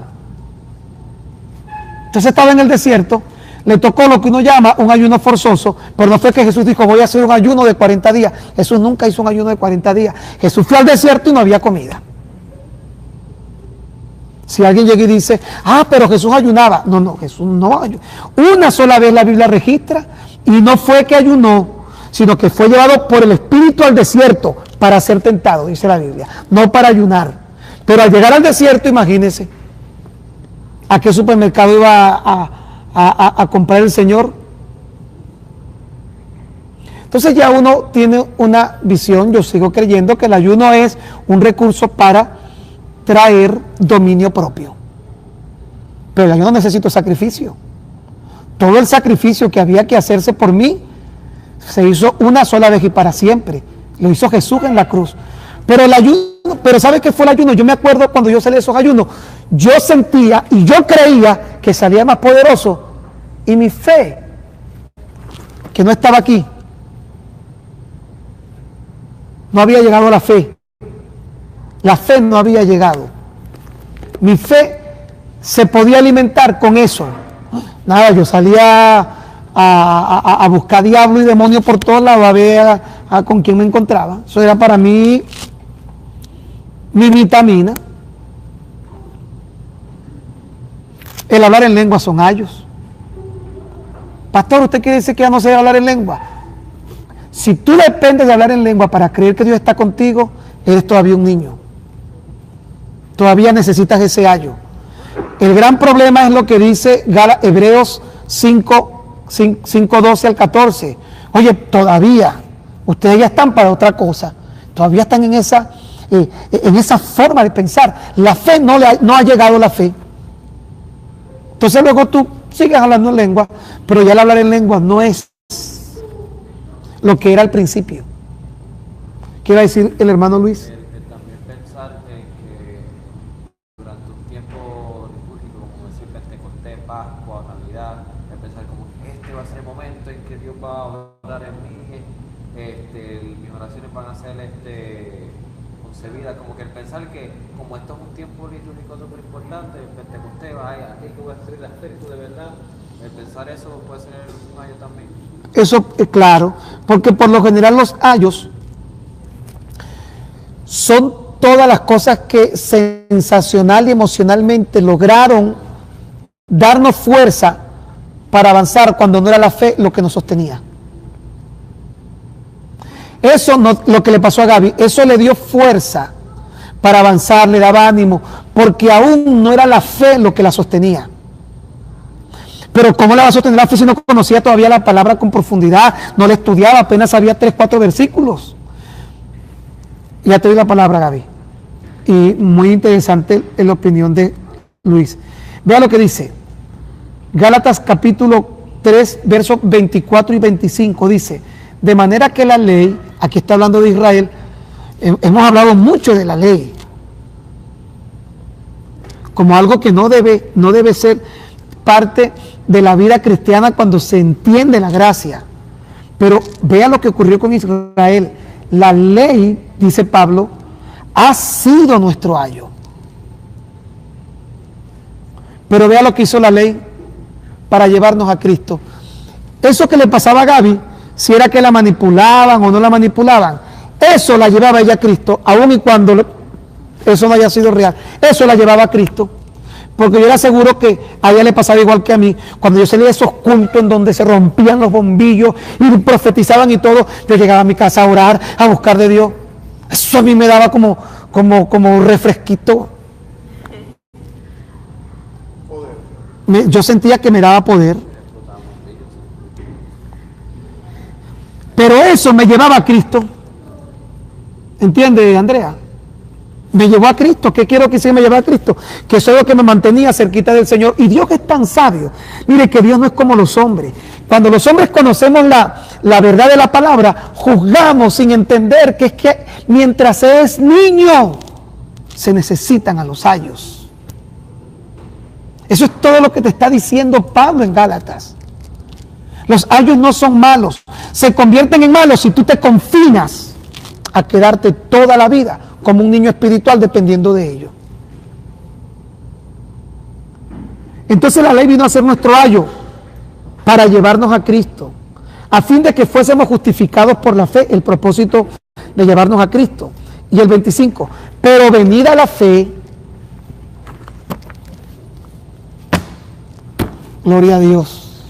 Entonces estaba en el desierto, le tocó lo que uno llama un ayuno forzoso, pero no fue que Jesús dijo, voy a hacer un ayuno de 40 días. Jesús nunca hizo un ayuno de 40 días. Jesús fue al desierto y no había comida. Si alguien llega y dice, pero Jesús ayunaba. No, Jesús no ayunó. Una sola vez la Biblia registra, y no fue que ayunó, sino que fue llevado por el Espíritu al desierto para ser tentado, dice la Biblia, no para ayunar. Pero al llegar al desierto, imagínense, ¿a qué supermercado iba a comprar el Señor? Entonces ya uno tiene una visión, yo sigo creyendo que el ayuno es un recurso para traer dominio propio. Pero el ayuno necesita sacrificio. Todo el sacrificio que había que hacerse por mí se hizo una sola vez y para siempre. Lo hizo Jesús en la cruz. Pero el ayuno, pero ¿sabe qué fue el ayuno? Yo me acuerdo cuando yo salí de esos ayunos, yo sentía y yo creía que salía más poderoso, y mi fe, que no estaba aquí, no había llegado a la fe. La fe no había llegado. Mi fe se podía alimentar con eso. Nada, yo salía a buscar diablo y demonio por todos lados, a ver con quién me encontraba. Eso era para mí mi vitamina. El hablar en lengua son ayos. Pastor, ¿usted quiere decir que ya no se debe hablar en lengua? Si tú dependes de hablar en lengua para creer que Dios está contigo, eres todavía un niño. Todavía necesitas ese ayo. El gran problema es lo que dice Hebreos 5:12 al 14. Oye, todavía, ustedes ya están para otra cosa. Todavía están en esa forma de pensar. La fe no ha llegado a la fe. Entonces luego tú sigues hablando en lengua, pero ya el hablar en lengua no es lo que era al principio. ¿Qué iba a decir el hermano Luis? También pensar que durante un tiempo litúrgico, como decir Pentecostés, Pascua, Navidad, pensar como este va a ser el momento en que Dios va a obrar en mí, mis oraciones van a ser concebidas, como que el pensar que como esto es un tiempo litúrgico súper importante, el Pentecostés, aquí que voy a hacer el espíritu de verdad, el pensar eso puede ser un ayo también. Eso es claro, porque por lo general los ayos son todas las cosas que sensacional y emocionalmente lograron darnos fuerza para avanzar cuando no era la fe lo que nos sostenía. Eso no, lo que le pasó a Gaby, eso le dio fuerza para avanzar, le daba ánimo, porque aún no era la fe lo que la sostenía. Pero ¿cómo la va a sostener la fe si no conocía todavía la palabra con profundidad? No la estudiaba, apenas sabía 3, 4 versículos. Ya te doy la palabra, Gaby. Y muy interesante en la opinión de Luis. Vea lo que dice. Gálatas capítulo 3, versos 24 y 25 dice, de manera que la ley, aquí está hablando de Israel, hemos hablado mucho de la ley, como algo que no debe ser parte de la vida cristiana cuando se entiende la gracia. Pero vea lo que ocurrió con Israel. La ley, dice Pablo, ha sido nuestro ayo. Pero vea lo que hizo la ley para llevarnos a Cristo. Eso que le pasaba a Gaby, si era que la manipulaban o no la manipulaban, eso la llevaba ella a Cristo, aun y cuando eso no haya sido real. Eso la llevaba a Cristo. Porque yo le aseguro que a ella le pasaba igual que a mí. Cuando yo salía de esos cultos en donde se rompían los bombillos y profetizaban y todo, yo llegaba a mi casa a orar, a buscar de Dios. Eso a mí me daba como un refresquito. Yo sentía que me daba poder. Pero eso me llevaba a Cristo. ¿Entiende, Andrea? Me llevó a Cristo. ¿Qué quiero que se me lleve a Cristo? Que eso es lo que me mantenía cerquita del Señor. Y Dios es tan sabio. Mire que Dios no es como los hombres. Cuando los hombres conocemos la verdad de la palabra, juzgamos sin entender que es que mientras se es niño, se necesitan a los ayos. Eso es todo lo que te está diciendo Pablo en Gálatas. Los ayos no son malos. Se convierten en malos si tú te confinas a quedarte toda la vida como un niño espiritual dependiendo de ello. Entonces la ley vino a ser nuestro ayo para llevarnos a Cristo, a fin de que fuésemos justificados por la fe, el propósito de llevarnos a Cristo. Y el 25, pero venida la fe, gloria a Dios.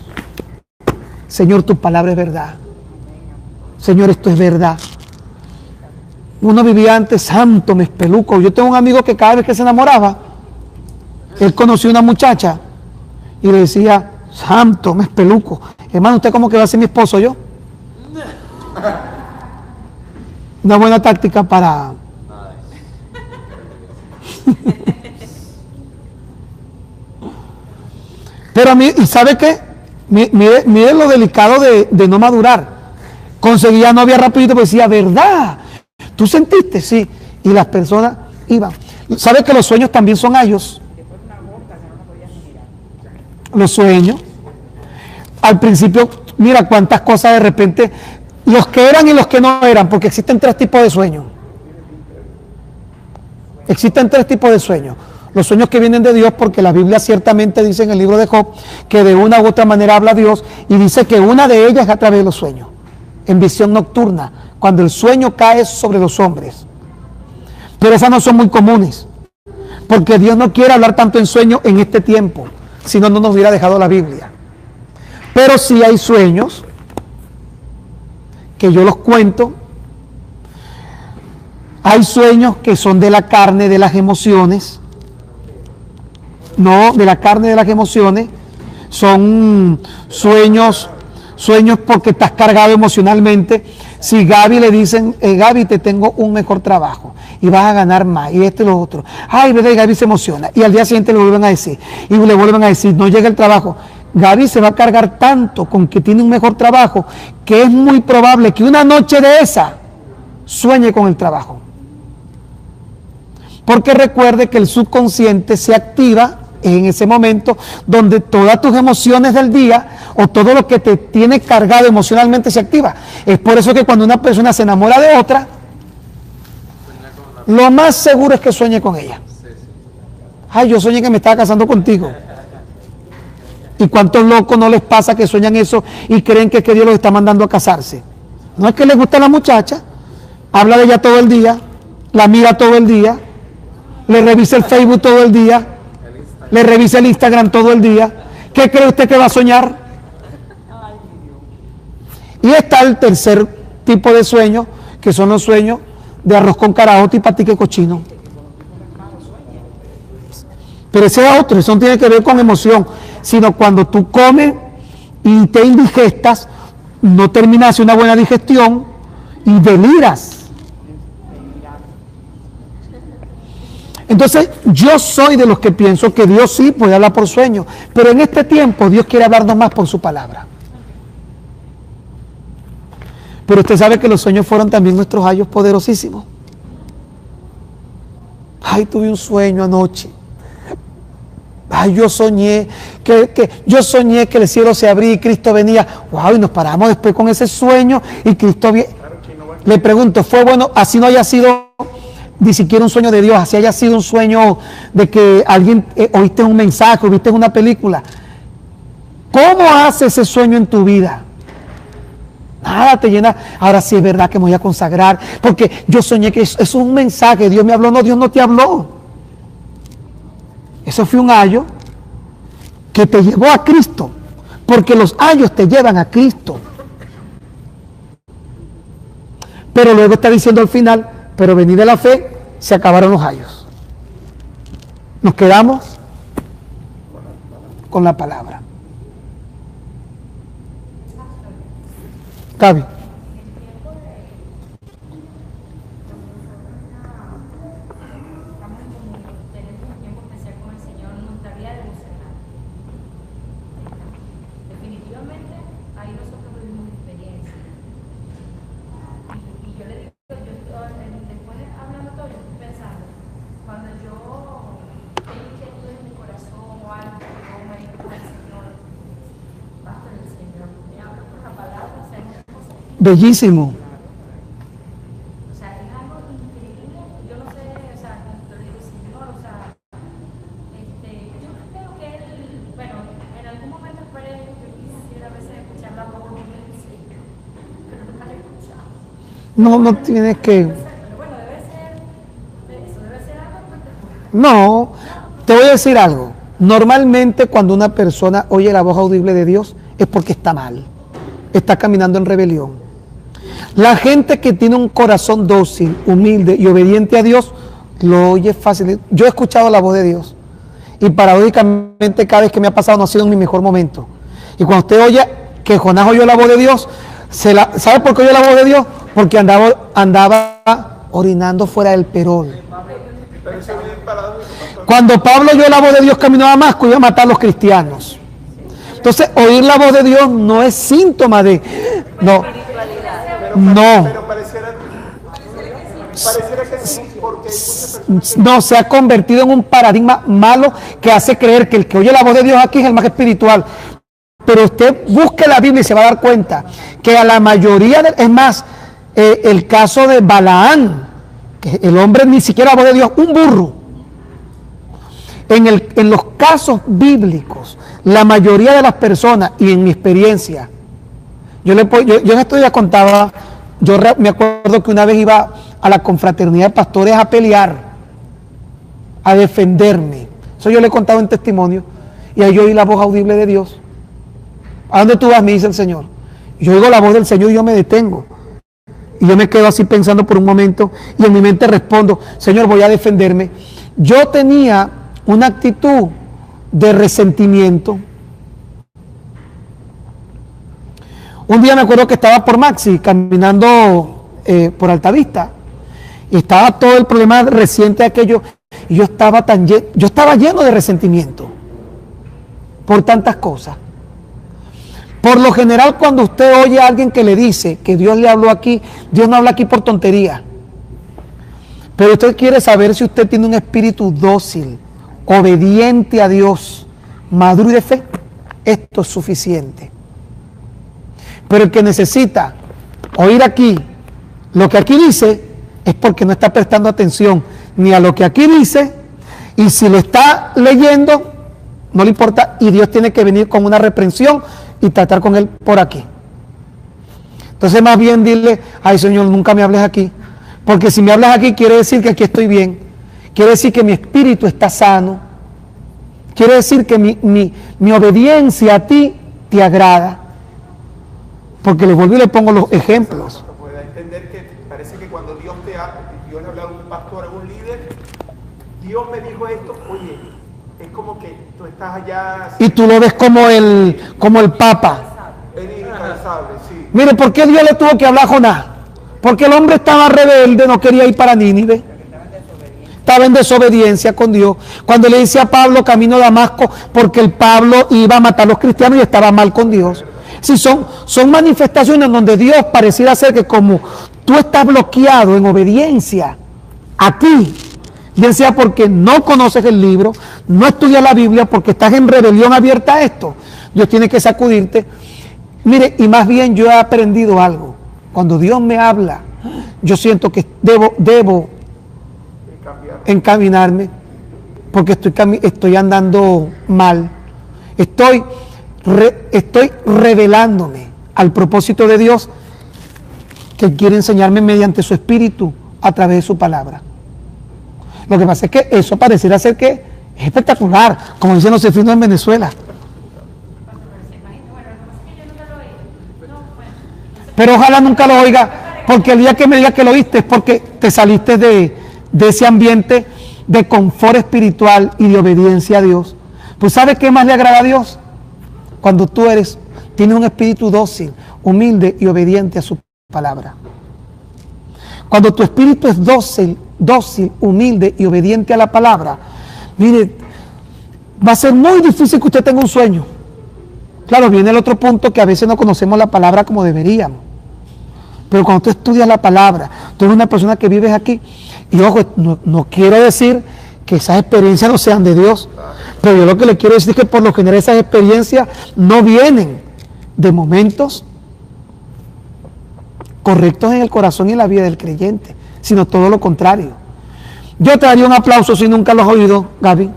Señor, tu palabra es verdad. Señor, esto es verdad. Uno vivía antes santo, me espeluco. Yo tengo un amigo que cada vez que se enamoraba, él conoció una muchacha y le decía, santo, me espeluco. Hermano, ¿usted cómo que va a ser mi esposo yo? Una buena táctica para... Pero a mí, ¿y sabe qué? Mire lo delicado de no madurar. Conseguía novia rapidito, pues decía, ¿verdad? ¿Tú sentiste? Sí. Y las personas iban. ¿Sabe que los sueños también son ayos? Los sueños. Al principio, mira cuántas cosas de repente, los que eran y los que no eran, porque existen tres tipos de sueños. Existen tres tipos de sueños. Los sueños que vienen de Dios, porque la Biblia ciertamente dice en el libro de Job que de una u otra manera habla Dios, y dice que una de ellas es a través de los sueños, en visión nocturna, cuando el sueño cae sobre los hombres. Pero esas no son muy comunes, porque Dios no quiere hablar tanto en sueños en este tiempo, si no, no nos hubiera dejado la Biblia. Pero sí hay sueños que yo los cuento. Hay sueños que son de la carne, de las emociones. No, de la carne, de las emociones. Son sueños porque estás cargado emocionalmente. Si Gaby le dicen, Gaby, te tengo un mejor trabajo y vas a ganar más, y esto y lo otro. Ay, ¿verdad? Y Gaby se emociona. Y al día siguiente le vuelven a decir, y le vuelven a decir, no llega el trabajo. Gaby se va a cargar tanto con que tiene un mejor trabajo, que es muy probable que una noche de esa sueñe con el trabajo. Porque recuerde que el subconsciente se activa en ese momento donde todas tus emociones del día o todo lo que te tiene cargado emocionalmente se activa. Es por eso que cuando una persona se enamora de otra, lo más seguro es que sueñe con ella. Ay, yo soñé que me estaba casando contigo. ¿Y cuántos locos no les pasa que sueñan eso y creen que Dios los está mandando a casarse? No es que les gusta la muchacha, habla de ella todo el día, la mira todo el día, le revisa el Facebook todo el día, le revisa el Instagram todo el día. ¿Qué cree usted que va a soñar? Y está el tercer tipo de sueño, que son los sueños de arroz con caraota y patique cochino. Pero ese es otro, eso no tiene que ver con emoción, sino cuando tú comes y te indigestas, no terminas una buena digestión y deliras. Entonces, yo soy de los que pienso que Dios sí puede hablar por sueños, pero en este tiempo Dios quiere hablarnos más por su palabra. Pero usted sabe que los sueños fueron también nuestros ayos poderosísimos. Ay, tuve un sueño anoche. Ay, yo soñé que el cielo se abría y Cristo venía. Wow, y nos paramos después con ese sueño y Cristo viene. Le pregunto, ¿fue bueno? Así no haya sido ni siquiera un sueño de Dios, así haya sido un sueño de que alguien oíste un mensaje, viste una película. ¿Cómo hace ese sueño en tu vida? Nada te llena. Ahora sí es verdad que me voy a consagrar, porque yo soñé que eso es un mensaje, Dios me habló. No, Dios no te habló. Eso fue un ayo que te llevó a Cristo, porque los ayos te llevan a Cristo. Pero luego está diciendo al final, pero venida la fe, se acabaron los ayos. Nos quedamos con la palabra. Gaby. Tenemos un tiempo especial con el Señor, nuestra vida devocional. Definitivamente, ahí nosotros vivimos experiencia. Y yo le digo, después de hablando todo, yo estoy pensando, cuando yo tengo inquietudes en mi corazón o algo, yo me digo con el Señor, basta del Señor, me habla por la palabra, o sea, es una cosa. Bellísimo. O sea, es algo increíble. Yo no sé, o sea, yo le digo, Señor, o sea, yo creo que él, bueno, en algún momento esperé que yo quisiera a veces escuchar la voz del Señor, pero nunca la he escuchado. No tienes que... Pero bueno, eso debe ser algo espectacular. No, te voy a decir algo. Normalmente cuando una persona oye la voz audible de Dios es porque está mal, está caminando en rebelión. La gente que tiene un corazón dócil, humilde y obediente a Dios, lo oye fácil. Yo he escuchado la voz de Dios y paradójicamente cada vez que me ha pasado no ha sido en mi mejor momento. Y cuando usted oye que Jonás oyó la voz de Dios, ¿sabe por qué oyó la voz de Dios? Porque andaba orinando fuera del perol. Cuando Pablo oyó la voz de Dios camino a Damasco, iba a matar a los cristianos. Entonces, oír la voz de Dios no es síntoma de... No. Pero pareciera que sí, porque hay muchas personas No, se ha convertido en un paradigma malo que hace creer que el que oye la voz de Dios aquí es el más espiritual. Pero usted busque la Biblia y se va a dar cuenta que a la mayoría, es más, el caso de Balaán, que el hombre ni siquiera la voz de Dios, un burro. En los casos bíblicos, la mayoría de las personas, y en mi experiencia, yo en esto ya contaba, me acuerdo que una vez iba a la confraternidad de pastores a pelear, a defenderme. Eso yo le he contado en testimonio, y ahí yo oí la voz audible de Dios. ¿A dónde tú vas? Me dice el Señor. Yo oigo la voz del Señor y yo me detengo. Y yo me quedo así pensando por un momento, y en mi mente respondo, Señor, voy a defenderme. Yo tenía una actitud de resentimiento. Un día me acuerdo que estaba por Maxi, caminando por Altavista, y estaba todo el problema reciente de aquello, y yo estaba lleno de resentimiento por tantas cosas. Por lo general, cuando usted oye a alguien que le dice que Dios le habló aquí, Dios no habla aquí por tontería. Pero usted quiere saber si usted tiene un espíritu dócil, obediente a Dios, maduro y de fe. Esto es suficiente. Pero el que necesita oír aquí lo que aquí dice es porque no está prestando atención ni a lo que aquí dice, y si lo está leyendo no le importa, y Dios tiene que venir con una reprensión y tratar con él por aquí. Entonces más bien dile, ay Señor, nunca me hables aquí, porque si me hablas aquí quiere decir que aquí estoy bien, quiere decir que mi espíritu está sano, quiere decir que mi obediencia a ti te agrada. Porque le vuelvo y le pongo los ejemplos. pueda entender que parece que cuando Dios le habla a un pastor, a un líder, Dios me dijo esto, oye, es como que tú estás allá... Y tú lo ves como el Papa. Eres incansable, sí. Mire, ¿por qué Dios le tuvo que hablar a Jonás? Porque el hombre estaba rebelde, no quería ir para Nínive. Estaba en desobediencia con Dios. Cuando le dice a Pablo, camino a Damasco, porque el Pablo iba a matar a los cristianos y estaba mal con Dios. Sí, son manifestaciones donde Dios pareciera ser que como tú estás bloqueado en obediencia a ti, bien sea porque no conoces el libro, no estudias la Biblia, porque estás en rebelión abierta a esto, Dios tiene que sacudirte. Mire, y más bien yo he aprendido algo. Cuando Dios me habla, yo siento que debo encaminarme, porque estoy andando mal. Estoy revelándome al propósito de Dios que quiere enseñarme mediante su espíritu a través de su palabra. Lo que pasa es que eso pareciera ser que Es espectacular, como dicen los cefinos en Venezuela. Pero ojalá nunca lo oiga, porque el día que me diga que lo oíste es porque te saliste de ese ambiente de confort espiritual y de obediencia a Dios. Pues ¿sabes qué más le agrada a Dios? Cuando tú tienes un espíritu dócil, humilde y obediente a su palabra. Cuando tu espíritu es dócil, humilde y obediente a la palabra, mire, va a ser muy difícil que usted tenga un sueño. Claro, viene el otro punto, que a veces no conocemos la palabra como deberíamos. Pero cuando tú estudias la palabra, tú eres una persona que vives aquí, y ojo, no quiero decir que esas experiencias no sean de Dios, pero yo lo que le quiero decir es que por lo general esas experiencias no vienen de momentos correctos en el corazón y en la vida del creyente, sino todo lo contrario. Yo te daría un aplauso si nunca lo has oído, Gaby.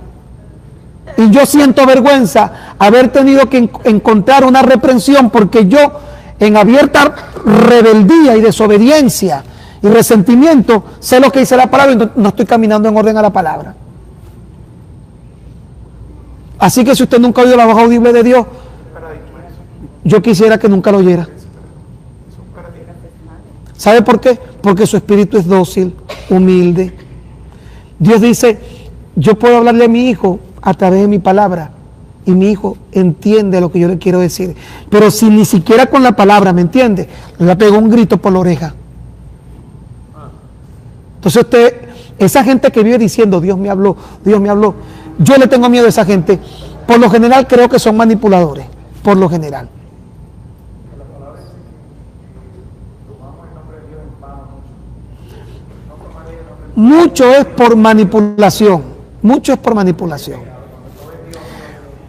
Y yo siento vergüenza haber tenido que encontrar una reprensión, porque yo, en abierta rebeldía y desobediencia y resentimiento, sé lo que dice la palabra y no estoy caminando en orden a la palabra. Así que si usted nunca ha oído la voz audible de Dios, yo quisiera que nunca lo oyera. ¿Sabe por qué? Porque su espíritu es dócil, humilde. Dios dice, yo puedo hablarle a mi hijo a través de mi palabra, y mi hijo entiende lo que yo le quiero decir. Pero si ni siquiera con la palabra me entiende, le pegó un grito por la oreja. Entonces esa gente que vive diciendo, Dios me habló, yo le tengo miedo a esa gente. Por lo general creo que son manipuladores, por lo general. Mucho es por manipulación,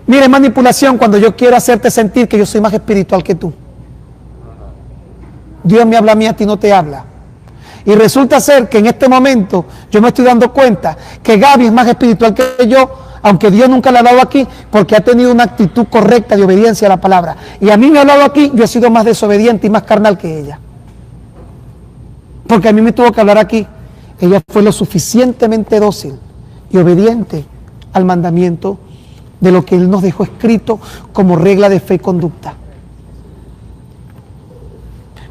Mire, manipulación cuando yo quiero hacerte sentir que yo soy más espiritual que tú. Dios me habla a mí, a ti no te habla. Y resulta ser que en este momento yo me estoy dando cuenta que Gaby es más espiritual que yo, aunque Dios nunca le ha dado aquí, porque ha tenido una actitud correcta de obediencia a la palabra. Y a mí me ha hablado aquí, yo he sido más desobediente y más carnal que ella. Porque a mí me tuvo que hablar aquí. Ella fue lo suficientemente dócil y obediente al mandamiento de lo que Él nos dejó escrito como regla de fe y conducta.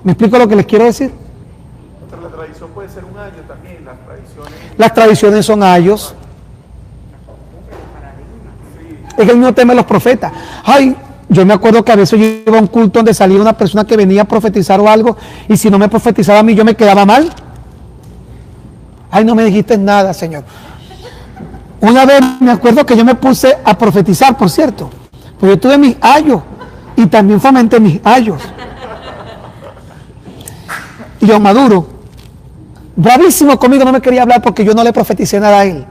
¿Me explico lo que les quiero decir? La tradición puede ser un año también, las tradiciones son ayos. Es el mismo tema de los profetas. Ay, yo me acuerdo que a veces yo iba a un culto donde salía una persona que venía a profetizar o algo, y si no me profetizaba a mí, yo me quedaba mal. Ay, no me dijiste nada, Señor. Una vez me acuerdo que yo me puse a profetizar, por cierto, porque yo tuve mis ayos y también fomenté mis ayos. Y yo, Maduro, bravísimo conmigo, no me quería hablar porque yo no le profeticé nada a él.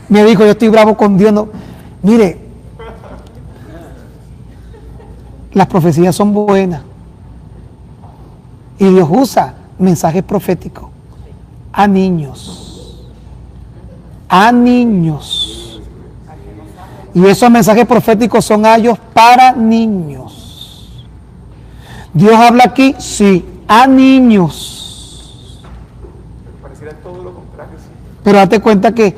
Me dijo, yo estoy bravo con Dios. No. Mire, las profecías son buenas y Dios usa mensajes proféticos a niños. Y esos mensajes proféticos son ayos para niños. Dios habla aquí, sí, a niños. Pareciera todo lo contrario, sí. Pero date cuenta que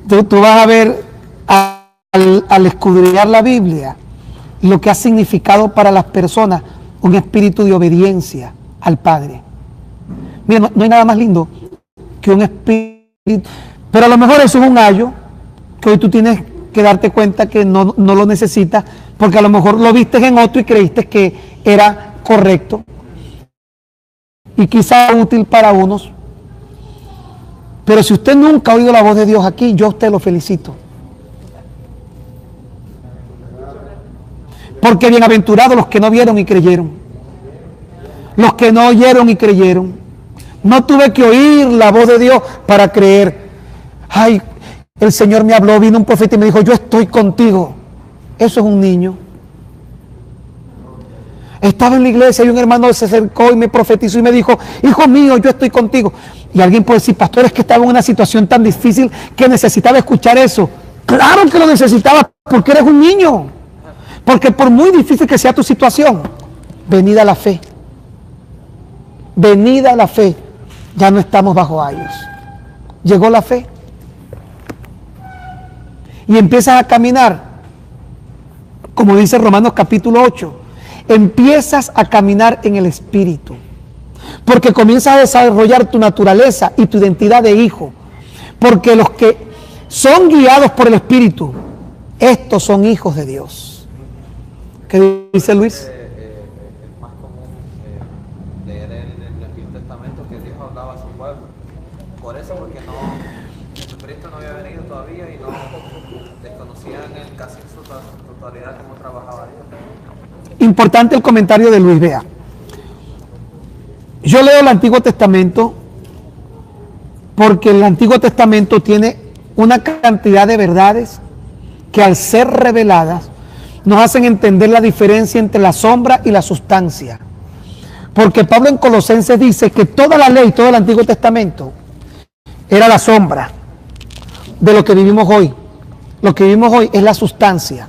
tú vas a ver al escudriñar la Biblia lo que ha significado para las personas un espíritu de obediencia al Padre. Mira, no hay nada más lindo que un espíritu. Pero a lo mejor eso es un ayo que hoy tú tienes que darte cuenta que no lo necesitas, porque a lo mejor lo viste en otro y creíste que era correcto y quizá útil para unos. Pero si usted nunca ha oído la voz de Dios aquí, yo a usted lo felicito. Porque bienaventurados los que no vieron y creyeron. Los que no oyeron y creyeron. No tuve que oír la voz de Dios para creer. Ay, el Señor me habló, vino un profeta y me dijo, yo estoy contigo. Eso es un niño. Estaba en la iglesia y un hermano se acercó y me profetizó y me dijo, hijo mío, yo estoy contigo. Y alguien puede decir, pastor, es que estaba en una situación tan difícil que necesitaba escuchar eso. Claro que lo necesitaba, porque eres un niño. Porque por muy difícil que sea tu situación, venida la fe. Venida la fe, ya no estamos bajo ayos. Llegó la fe y empiezas a caminar, como dice Romanos capítulo 8, empiezas a caminar en el Espíritu, porque comienzas a desarrollar tu naturaleza y tu identidad de hijo, porque los que son guiados por el Espíritu, estos son hijos de Dios. ¿Qué dice Luis? Es más común leer en el Antiguo Testamento que Dios hablaba a su pueblo. Por eso, porque Jesucristo no había venido todavía y no desconocían casi en su totalidad cómo trabajaba Dios. Importante el comentario de Luis. Vea, yo leo el Antiguo Testamento porque el Antiguo Testamento tiene una cantidad de verdades que al ser reveladas nos hacen entender la diferencia entre la sombra y la sustancia. Porque Pablo en Colosenses dice que toda la ley, todo el Antiguo Testamento era la sombra de lo que vivimos hoy. Lo que vivimos hoy es la sustancia.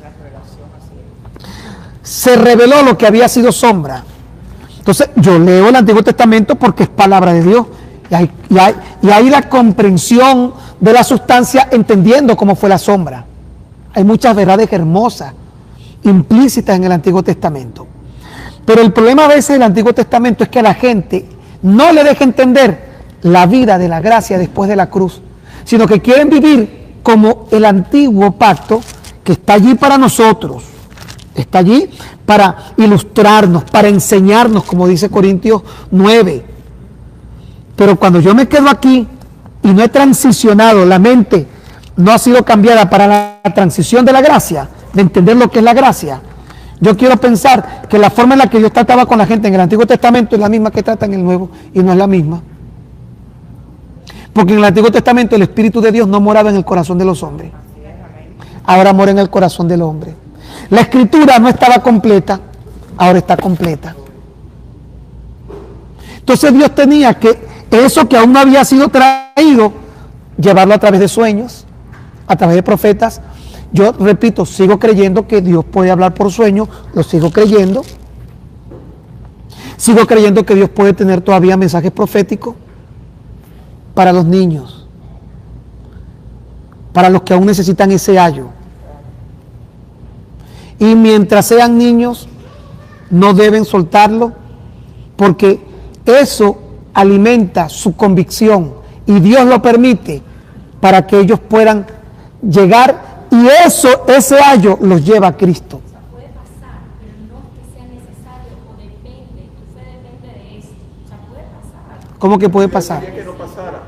Se reveló lo que había sido sombra. Entonces yo leo el Antiguo Testamento porque es palabra de Dios y hay la comprensión de la sustancia entendiendo cómo fue la sombra. Hay muchas verdades hermosas implícitas en el Antiguo Testamento. Pero el problema a veces del Antiguo Testamento es que a la gente no le deja entender la vida de la gracia después de la cruz, sino que quieren vivir como el antiguo pacto que está allí para nosotros, está allí para ilustrarnos, para enseñarnos, como dice Corintios 9. Pero cuando yo me quedo aquí y no he transicionado, la mente no ha sido cambiada para la transición de la gracia, de entender lo que es la gracia, yo quiero pensar que la forma en la que Dios trataba con la gente en el Antiguo Testamento es la misma que trata en el Nuevo, y no es la misma. Porque en el Antiguo Testamento el Espíritu de Dios no moraba en el corazón de los hombres, ahora mora en el corazón del hombre. La Escritura no estaba completa, ahora está completa. Entonces Dios tenía que eso que aún no había sido traído, llevarlo a través de sueños, a través de profetas. Yo repito, sigo creyendo que Dios puede hablar por sueños, lo sigo creyendo. Sigo creyendo que Dios puede tener todavía mensajes proféticos para los niños, para los que aún necesitan ese ayo. Y mientras sean niños, no deben soltarlo, porque eso alimenta su convicción y Dios lo permite para que ellos puedan llegar, y ese ayo los lleva a Cristo. Puede pasar, pero no es que sea necesario o depende, tu fe depende de eso. O sea, puede pasar. ¿Cómo que puede pasar? Quería que no pasara.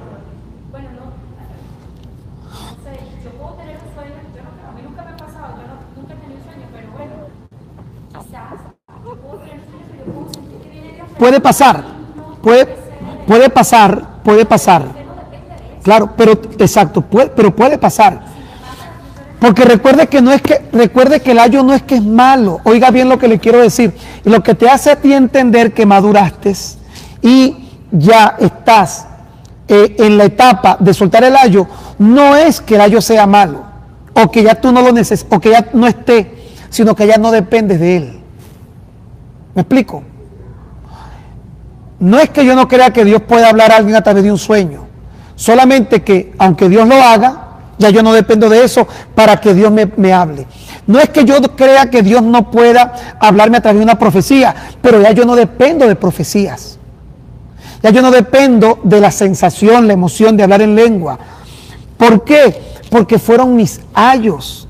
Bueno, no sé, yo puedo tener un sueño, a mí nunca me ha pasado, nunca he tenido un sueño, pero bueno, quizás yo puedo tener un sueño, pero yo puedo sentir que viene Dios. Puede pasar, puede pasar. Claro, pero exacto, pero puede pasar. Porque recuerde que el ayo no es que es malo. Oiga bien lo que le quiero decir. Y lo que te hace a ti entender que maduraste y ya estás en la etapa de soltar el ayo, no es que el ayo sea malo, o que ya tú no lo necesites, o que ya no esté, sino que ya no dependes de él. ¿Me explico? No es que yo no crea que Dios pueda hablar a alguien a través de un sueño, solamente que aunque Dios lo haga, ya yo no dependo de eso para que Dios me hable. No es que yo crea que Dios no pueda hablarme a través de una profecía, pero ya yo no dependo de profecías. Ya yo no dependo de la sensación, la emoción de hablar en lengua. ¿Por qué? Porque fueron mis ayos.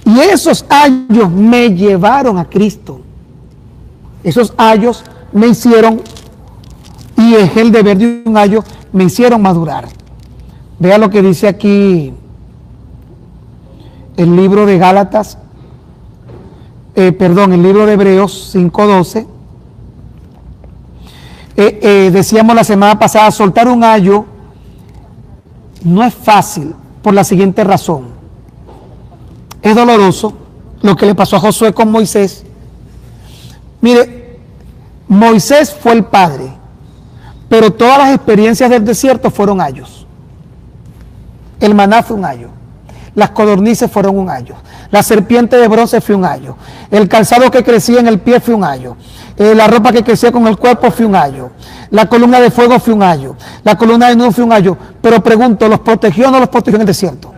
Y esos ayos me llevaron a Cristo. Esos ayos me hicieron, y es el deber de un ayo, me hicieron madurar. Vea lo que dice aquí el libro de Gálatas, el libro de Hebreos 5:12. Decíamos la semana pasada, soltar un ayo no es fácil por la siguiente razón. Es doloroso lo que le pasó a Josué con Moisés. Mire, Moisés fue el padre, pero todas las experiencias del desierto fueron ayos. El maná fue un ayo. Las codornices fueron un ayo. La serpiente de bronce fue un ayo. El calzado que crecía en el pie fue un ayo. La ropa que crecía con el cuerpo fue un ayo. La columna de fuego fue un ayo. La columna de nube fue un ayo. Pero pregunto, ¿los protegió o no los protegió en el desierto?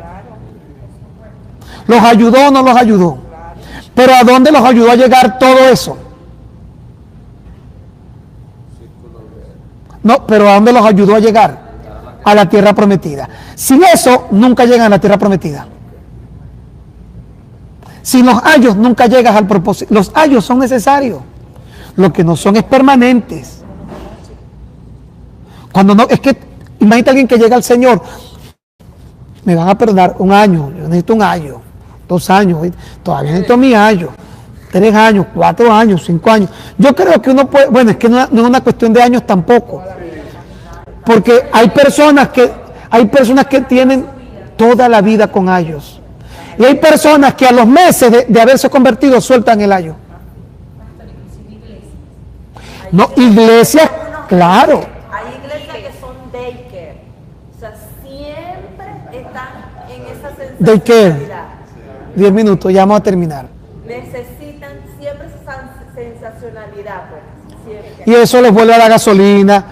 ¿Los ayudó o no los ayudó? Pero ¿a dónde los ayudó a llegar todo eso? No, pero ¿a dónde los ayudó a llegar? A la tierra prometida. Sin eso, nunca llegan a la tierra prometida. Sin los ayos, nunca llegas al propósito. Los ayos son necesarios. Lo que no son es permanentes. Cuando no, es que, imagínate a alguien que llega al Señor, me van a perdonar 1 año, yo necesito 1 año, 2 años, todavía necesito mi año, 3 años, 4 años, 5 años. Yo creo que uno puede, bueno, es que no es una cuestión de años tampoco, porque hay personas que tienen toda la vida con ayos, y hay personas que a los meses de haberse convertido sueltan el ayo. No, iglesias, claro. Hay iglesias que son daycare, o sea, siempre están en esa Daycare. sensacionalidad. 10 minutos, ya vamos a terminar. Necesitan siempre esa sensacionalidad, pues, siempre. Y eso les vuelve a la gasolina.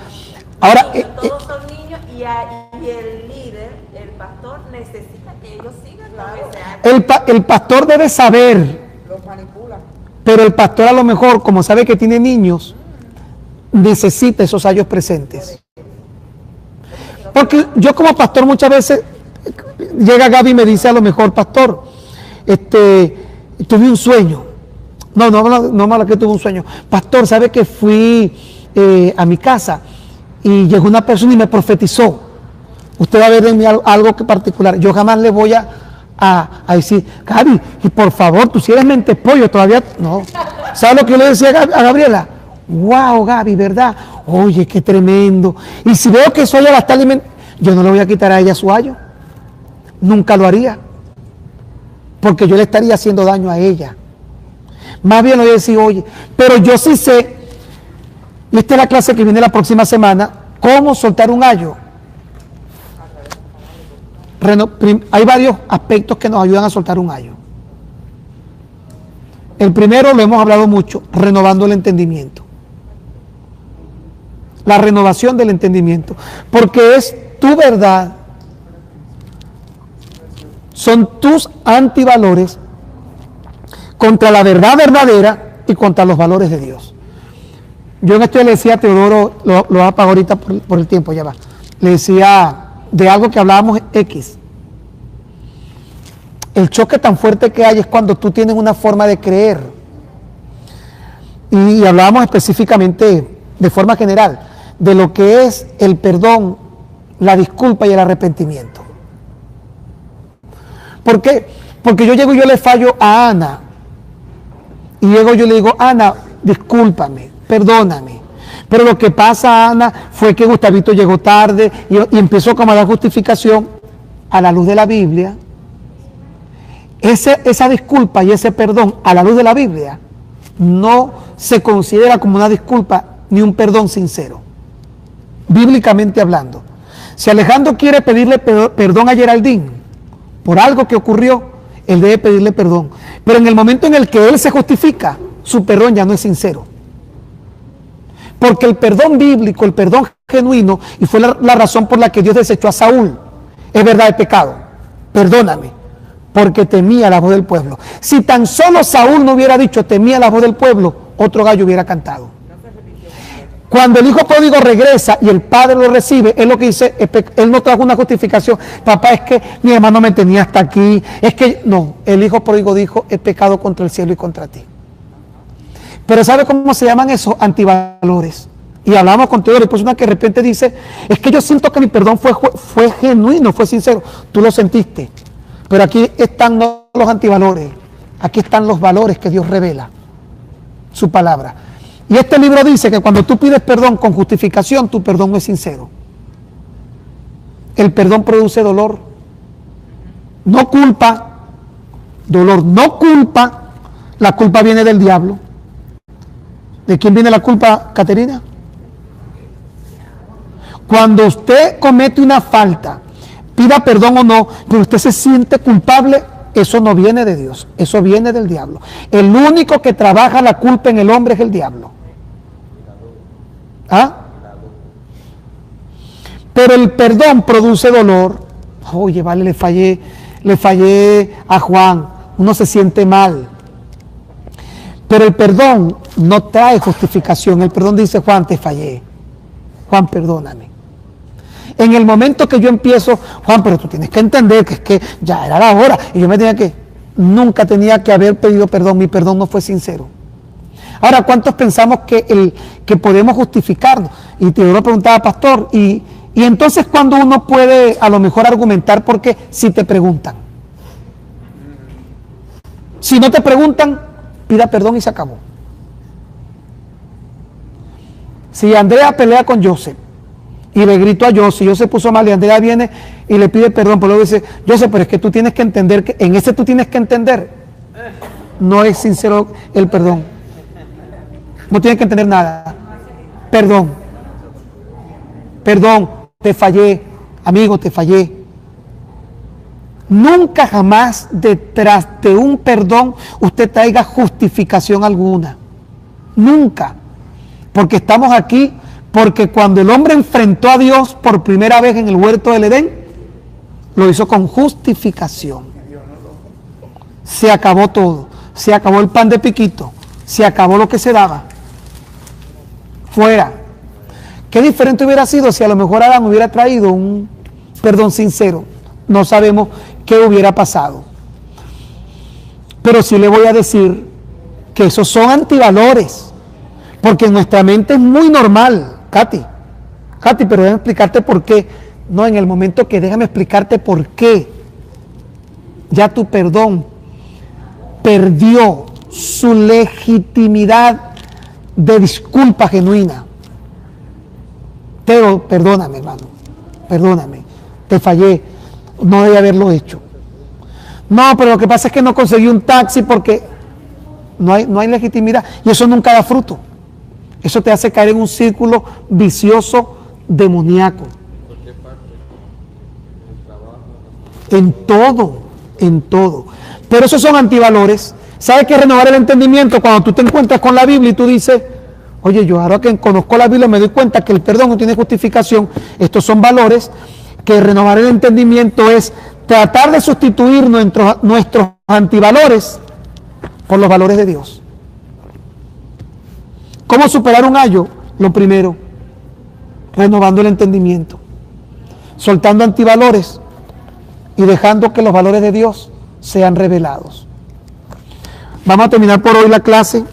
Ahora, Todos son niños y el líder, el pastor, necesita que ellos sigan con ese año. el pastor debe saber, pero el pastor a lo mejor, como sabe que tiene niños, necesita esos ayos presentes. Porque yo como pastor muchas veces, llega Gaby y me dice a lo mejor, pastor, tuve un sueño. No malo que tuve un sueño. Pastor, ¿sabe que fui a mi casa y llegó una persona y me profetizó? Usted va a ver en mí algo que particular. Yo jamás le voy a decir, Gaby, y por favor, tú si eres mente pollo, todavía no. ¿Sabes lo que yo le decía a Gabriela? Wow, Gaby, ¿verdad? Oye, qué tremendo. Y si veo que eso ella la está alimentando, yo no le voy a quitar a ella su ayo. Nunca lo haría. Porque yo le estaría haciendo daño a ella. Más bien le voy a decir, oye, pero yo sí sé, y esta es la clase que viene la próxima semana, cómo soltar un ayo. Hay varios aspectos que nos ayudan a soltar un ayo. El primero, lo hemos hablado mucho, renovando el entendimiento. La renovación del entendimiento. Porque es tu verdad, son tus antivalores contra la verdad verdadera y contra los valores de Dios. Yo en esto le decía a Teodoro, lo apago ahorita por el tiempo, ya va. Le decía de algo que hablábamos X. El choque tan fuerte que hay es cuando tú tienes una forma de creer. Y hablábamos específicamente, de forma general, de lo que es el perdón, la disculpa y el arrepentimiento. ¿Por qué? Porque yo llego y yo le fallo a Ana. Y llego yo le digo, Ana, discúlpame, perdóname. Pero lo que pasa, Ana, fue que Gustavito llegó tarde y empezó como a dar justificación a la luz de la Biblia. Esa disculpa y ese perdón a la luz de la Biblia no se considera como una disculpa ni un perdón sincero, bíblicamente hablando. Si Alejandro quiere pedirle perdón a Geraldine por algo que ocurrió, él debe pedirle perdón. Pero en el momento en el que él se justifica, su perdón ya no es sincero. Porque el perdón bíblico, el perdón genuino, y fue la razón por la que Dios desechó a Saúl, es verdad de pecado. Perdóname, porque temía la voz del pueblo. Si tan solo Saúl no hubiera dicho temía la voz del pueblo, otro gallo hubiera cantado. Cuando el hijo pródigo regresa y el padre lo recibe, él lo que dice, él no trajo una justificación. Papá, es que mi hermano me tenía hasta aquí. Es que no, el hijo pródigo dijo, he pecado contra el cielo y contra ti. Pero ¿sabe cómo se llaman esos antivalores? Y hablamos con Teodoro, hay personas que de repente dice, es que yo siento que mi perdón fue genuino, fue sincero. Tú lo sentiste. Pero aquí están no los antivalores, aquí están los valores que Dios revela, su palabra. Y este libro dice que cuando tú pides perdón con justificación, tu perdón no es sincero. El perdón produce dolor, no culpa, dolor, no culpa. La culpa viene del diablo. ¿De quién viene la culpa, Caterina? Cuando usted comete una falta, pida perdón o no, pero usted se siente culpable, eso no viene de Dios, eso viene del diablo. El único que trabaja la culpa en el hombre es el diablo. ¿Ah? Pero el perdón produce dolor. Oye, vale, le fallé le fallé a Juan, uno se siente mal. Pero el perdón no trae justificación. El perdón dice, Juan, te fallé. Juan, perdóname. En el momento que yo empiezo, Juan, pero tú tienes que entender que es que ya era la hora. Y yo me tenía que, nunca tenía que haber pedido perdón. Mi perdón no fue sincero. Ahora, ¿cuántos pensamos que podemos justificarnos? Y te lo preguntaba, pastor, y entonces cuando uno puede a lo mejor argumentar, porque si te preguntan. Si no te preguntan, pida perdón y se acabó. Si Andrea pelea con Joseph y le gritó a Joseph, Joseph puso mal y Andrea viene y le pide perdón, pero luego dice, Joseph, pero es que tú tienes que entender, que en ese tú tienes que entender, no es sincero el perdón. No tienes que entender nada. Perdón. Perdón, te fallé, amigo, te fallé. Nunca jamás detrás de un perdón usted traiga justificación alguna. Nunca. Porque estamos aquí, porque cuando el hombre enfrentó a Dios por primera vez en el huerto del Edén, lo hizo con justificación. Se acabó todo. Se acabó el pan de piquito. Se acabó lo que se daba. Fuera. Qué diferente hubiera sido si a lo mejor Adán hubiera traído un perdón sincero. No sabemos qué hubiera pasado. Pero sí le voy a decir que esos son antivalores. Porque en nuestra mente es muy normal, Katy, pero déjame explicarte por qué. No, en el momento que déjame explicarte por qué. Ya tu perdón perdió su legitimidad de disculpa genuina. Pero perdóname, hermano, perdóname, te fallé, no debí haberlo hecho. No, pero lo que pasa es que no conseguí un taxi porque no hay legitimidad y eso nunca da fruto. Eso te hace caer en un círculo vicioso demoníaco. En todo. Pero esos son antivalores. ¿Sabes qué es renovar el entendimiento? Cuando tú te encuentras con la Biblia y tú dices, oye, yo ahora que conozco la Biblia me doy cuenta que el perdón no tiene justificación. Estos son valores que renovar el entendimiento es tratar de sustituir nuestros antivalores por los valores de Dios. ¿Cómo superar un ayo? Lo primero, renovando el entendimiento, soltando antivalores y dejando que los valores de Dios sean revelados. Vamos a terminar por hoy la clase.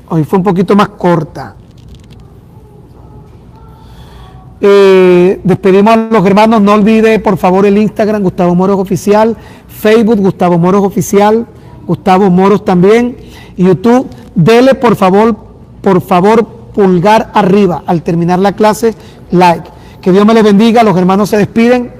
Hoy fue un poquito más corta. Despedimos a los hermanos. No olvide, por favor, el Instagram, Gustavo Moros Oficial, Facebook, Gustavo Moros Oficial, Gustavo Moros también, YouTube. Dele, por favor, pulgar arriba al terminar la clase, like. Que Dios me les bendiga. Los hermanos se despiden.